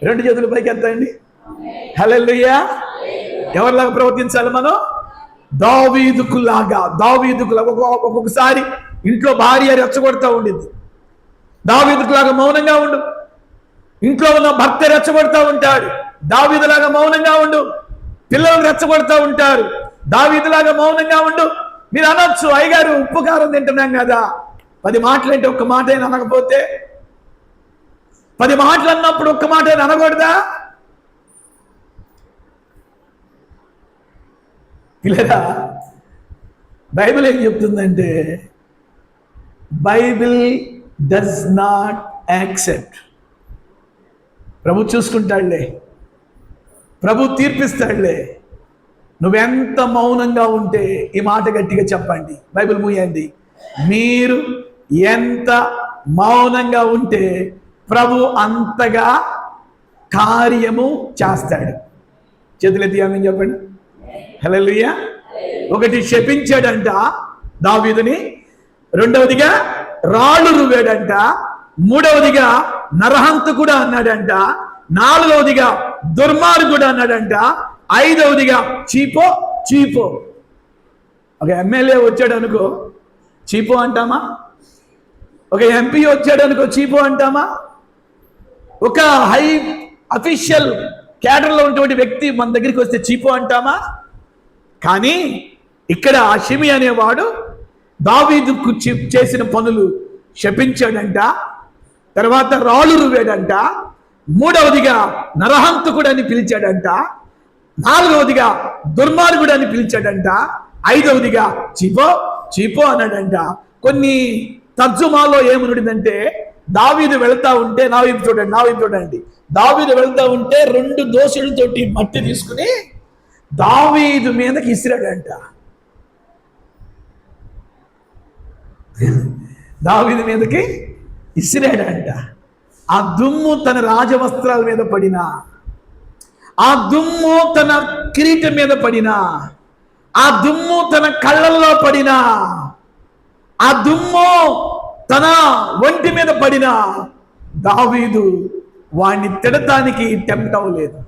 రెండు చేతులు పైకి ఎత్తండి. హల్లెలూయా. ఎవరిలాగా ప్రవర్తించాలి మనం? దావీదుకు లాగా. ఒక్కొక్కసారి ఇంట్లో భార్య రెచ్చగొడతా ఉండింది. దావీదుకు లాగా మౌనంగా ఉండు. ఇంట్లో ఉన్న భర్త రెచ్చగొడతా ఉంటాడు. దావీదులాగా మౌనంగా ఉండు. పిల్లలు రెచ్చగొడతా ఉంటారు. దావీదులాగా మౌనంగా ఉండు. మీరు అనొచ్చు, అయ్యగారు ఉప్పు కారం తింటున్నాం కదా, 10 మాటలు అంటే ఒక్క మాట అయినా అనకపోతే, 10 మాటలు అన్నప్పుడు ఒక్క మాట అయినా అనకూడదా? పిల్లరా, బైబిల్ ఏం చెప్తుందంటే, బైబిల్ డస్ నాట్ యాక్సెప్ట్. ప్రభు చూసుకుంటాడులే, ప్రభు తీర్పిస్తాడులే. నువ్వెంత మౌనంగా ఉంటే, ఈ మాట గట్టిగా చెప్పండి, బైబిల్ మూయండి, మీరు ఎంత మౌనంగా ఉంటే ప్రభు అంతగా కార్యము చేస్తాడు. చేతులెత్తి ఆమేన్ చెప్పండి. హల్లెలూయా. ఒకటి శపించాడంట దావీదుని, రెండవదిగా రాళ్ళు రువ్వాడంట, మూడవదిగా నరహంతకుడు అన్నాడంట, నాలుగవదిగా దుర్మార్గుడు అన్నాడంట, ఐదవదిగా చీపో. ఒక ఎమ్మెల్యే వచ్చాడు అనుకో చీపో అంటామా? ఒక ఎంపీ వచ్చాడు అనుకో చీపో అంటామా? ఒక హై అఫీషియల్ క్యాడర్లో ఉన్నటువంటి వ్యక్తి మన దగ్గరికి వస్తే చీపో అంటామా? కానీ ఇక్కడ షిమి అనేవాడు దావీదుకు చేసిన పనులు శపించాడంట, తర్వాత రాళ్ళు రువ్వాడంట, మూడవదిగా నరహంతకుడు అని పిలిచాడంట, నాలుగవదిగా దుర్మార్గుడు అని పిలిచాడంట, ఐదవదిగా చీపో అన్నాడంట. కొన్ని తర్జుమాలో ఏమనుడిందంటే, దావీదు వెళ్తా ఉంటే, నా వైపు చూడండి, దావీదు వెళ్తా ఉంటే 2 దోశలతోటి మట్టి తీసుకుని దావీదు మీదకి ఇసిరాడంట. దావీదు మీదకి ఇసిరాడంట. ఆ దుమ్ము తన రాజవస్త్రాల మీద పడినా, ఆ దుమ్ము తన కిరీటం మీద పడినా, ఆ దుమ్ము తన కళ్ళల్లో పడినా, ఆ దుమ్ము తన ఒంటి మీద పడినా దావీదు వాడిని తిడటానికి టెంప్ట్ అవ్వలేదు,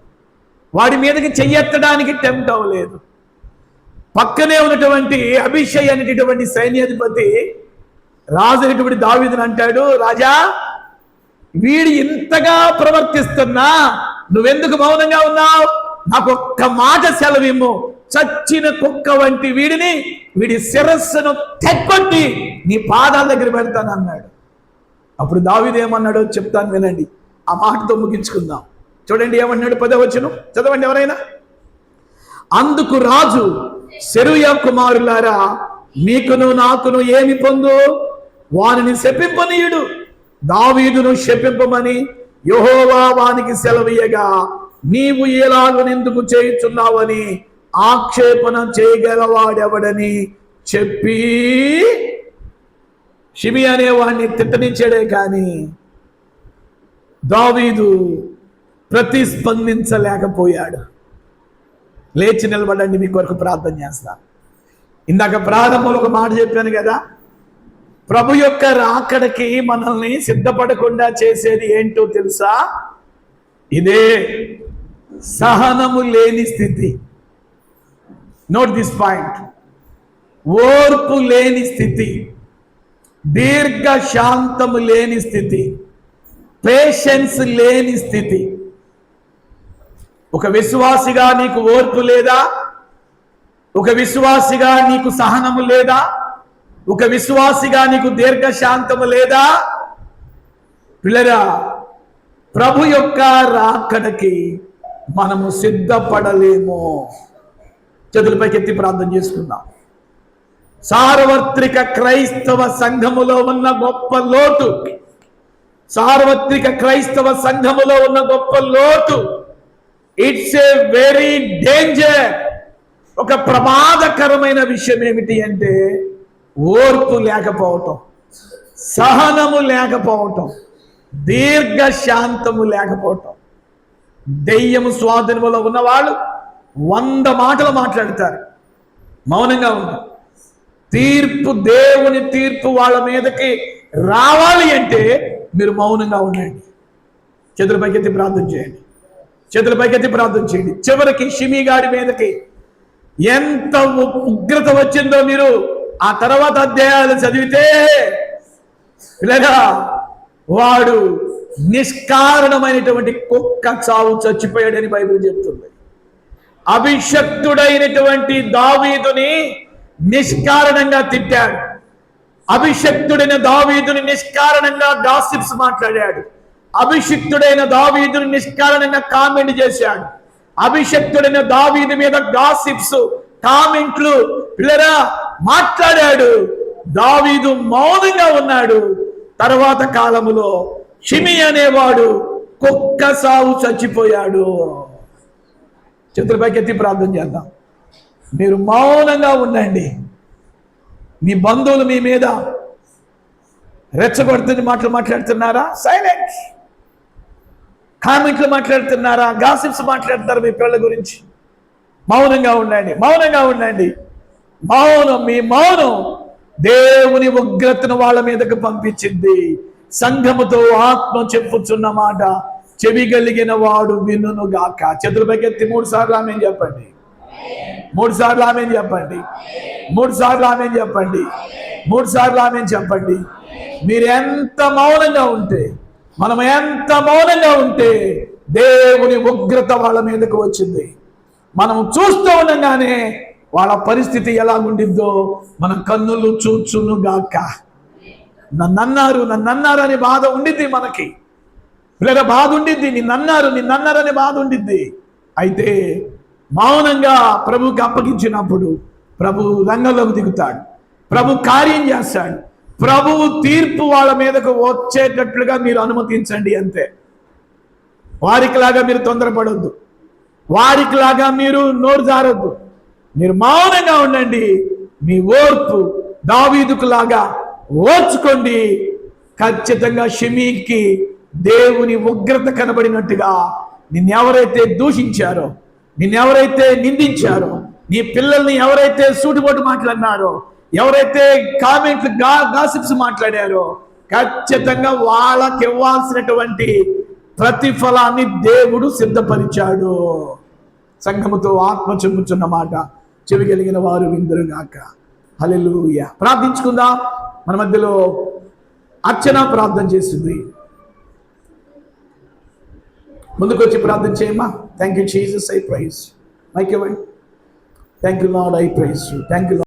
వాడి మీదకి చెయ్యెత్తడానికి టెంప్ట్ అవ్వలేదు. పక్కనే ఉన్నటువంటి అభిషయ్ అనేటటువంటి సైన్యాధిపతి రాజు అనేటువంటి దావీదుని అంటాడు, రాజా, వీడు ఇంతగా ప్రవర్తిస్తున్నా నువ్వెందుకు మౌనంగా ఉన్నావు? నాకు ఒక్క మాట సెలవిమ్ము, చచ్చిన కుక్క వంటి వీడి శిరస్సును తెక్కొట్టి నీ పాదాల దగ్గర పెడతాను అన్నాడు. అప్పుడు దావీదు ఏమన్నాడో చెప్తాను వినండి, ఆ మాటతో ముగించుకుందాం. చూడండి ఏమన్నాడు, 10వ వచనం చదవండి ఎవరైనా. అందుకు రాజు, సెరూయా కుమారులారా, మీకును నాకును ఏమి పొందు? వానిని శపింపనీయుడు. దావీదును శపింపమని యెహోవా వానికి సెలవీయగా నీవు ఎలాగనెందుకు చేయుచున్నావని ఆక్షేపణ చేయగలవాడెవడని చెప్పి షిమి అనే వాడిని తిట్టనించాడే కానీ దావీదు ప్రతిస్పందించలేకపోయాడు. లేచి నిలబడండి, మీ కొరకు ప్రార్థన చేస్తాను. ఇందాక ప్రారంభంలో ఒక మాట చెప్పాను కదా, ప్రభు యొక్క రాకడకి మనల్ని సిద్ధపడకుండా చేసేది ఏంటో తెలుసా? ఇదే సహనము లేని స్థితి. Note this point. ఓర్పు లేని స్థితి, దీర్ఘ శాంతము లేని స్థితి, పేషెన్స్ లేని స్థితి. ఒక విశ్వాసిగా నీకు ఓర్పు లేదా? ఒక విశ్వాసిగా నీకు సహనము లేదా? ఒక విశ్వాసిగా నీకు దీర్ఘశాంతము లేదా? పిల్లరా, ప్రభు యొక్క రాకడకి మనము సిద్ధపడలేము. చేతులపైకి ఎత్తి ప్రార్థన చేసుకుందాం. సార్వత్రిక క్రైస్తవ సంఘములో ఉన్న గొప్ప లోటు, సార్వత్రిక క్రైస్తవ సంఘములో ఉన్న గొప్ప లోటు, ఇట్స్ ఏ వెరీ డేంజర్. ఒక ప్రమాదకరమైన విషయం ఏమిటి అంటే ఓర్పు లేకపోవటం, సహనము లేకపోవటం, దీర్ఘశాంతము లేకపోవటం. దెయ్యము స్వాధీనంలో ఉన్నవాళ్ళు 100 మాటలు మాట్లాడతారు, మౌనంగా ఉన్నారు. దేవుని తీర్పు వాళ్ళ మీదకి రావాలి అంటే మీరు మౌనంగా ఉండండి. చేతుల పైకెత్తి ప్రార్థన చేయండి, చేతుల పైకెత్తి ప్రార్థన చేయండి. చివరికి షిమీ గాడి మీదకి ఎంత ఉగ్రత వచ్చిందో మీరు ఆ తర్వాత అధ్యాయాలు చదివితే లేదా వాడు నిష్కారణమైనటువంటి కుక్క చావు చచ్చిపోయాడని బైబిల్ చెప్తుంది. అభిషక్తుడైనటువంటి దావీదుని నిష్కారణంగా తిట్టాడు. అభిషక్తుడైన దావీదుని నిష్కారణంగా గాసిప్స్ మాట్లాడాడు. అభిషక్తుడైన దావీదుని నిష్కారణంగా కామెంట్ చేశాడు. అభిషక్తుడైన దావీదు మీద గాసిప్స్, కామెంట్లు పిల్లరా మాట్లాడాడు. దావీదు మౌనంగా ఉన్నాడు. తర్వాత కాలములో షిమి అనేవాడు కుక్క సావు చచ్చిపోయాడు. చేతులపైకి ఎత్తి ప్రార్థన చేద్దాం. మీరు మౌనంగా ఉండండి. మీ బంధువులు మీ మీద రెచ్చగొడుతున్న మాటలు మాట్లాడుతున్నారా? సైలెంట్. కామెంట్లు మాట్లాడుతున్నారా? గాసిప్స్ మాట్లాడుతారు మీ పిల్లల గురించి? మౌనంగా ఉండండి, మౌనంగా ఉండండి. మౌనం, మీ మౌనం దేవుని ఉగ్రతను వాళ్ళ మీదకు పంపించింది. సంఘముతో ఆత్మ చెప్పుచున్న మాట చెవి కలిగిన వాడు వినును గాక. చేతుల పైకెత్తి 3 సార్లు ఆమేన్ చెప్పండి. 3 సార్లు ఆమేన్ చెప్పండి. 3 సార్లు ఆమేన్ చెప్పండి. 3 సార్లు ఆమేన్ చెప్పండి. మీరు ఎంత మౌనంగా ఉంటే, మనం ఎంత మౌనంగా ఉంటే దేవుని ఉగ్రత వాళ్ళ మీదకు వచ్చింది. మనం చూస్తూ ఉండగానే వాళ్ళ పరిస్థితి ఎలా ఉండిద్దో మన కన్నులు చూచును గాక. నన్నన్నారు అనే బాధ ఉండిద్ది మనకి, లేదా బాధ ఉండిద్ది. నిన్నన్నారు అనే బాధ ఉండిద్ది. అయితే మౌనంగా ప్రభుకి అప్పగించినప్పుడు ప్రభు రంగంలోకి దిగుతాడు, ప్రభు కార్యం చేస్తాడు. ప్రభువు తీర్పు వాళ్ళ మీదకు వచ్చేటట్లుగా మీరు అనుమతించండి అంతే. వారికిలాగా మీరు తొందరపడొద్దు, వారికిలాగా మీరు నోరు జారొద్దు. మీరు మౌనంగా ఉండండి. మీ ఓర్పు దావీదుకు లాగా ఓర్చుకోండి. ఖచ్చితంగా షిమీకి దేవుని ఉగ్రత కనబడినట్టుగా నిన్నెవరైతే దూషించారో, నిన్నెవరైతే నిందించారో, నీ పిల్లల్ని ఎవరైతే సూటిపోటు మాట్లాడినారో, ఎవరైతే కామెంట్లు గాసిప్స్ మాట్లాడారో, ఖచ్చితంగా వాళ్ళకి ఇవ్వాల్సినటువంటి ప్రతిఫలాన్ని దేవుడు సిద్ధపరిచాడు. సంఘముతో ఆత్మ చెప్పుచున్న మాట చెవి కలిగిన వారు విందురుగాక. హల్లెలూయా. ప్రార్థించుకుందాం. మన మధ్యలో అర్చన ప్రార్థన చేస్తుంది. ముందుకు వచ్చి ప్రార్థన చేయమ్మా. Thank you Jesus, I praise. Mike ఇవ్వండి. Thank you lord, I praise you. Thank you.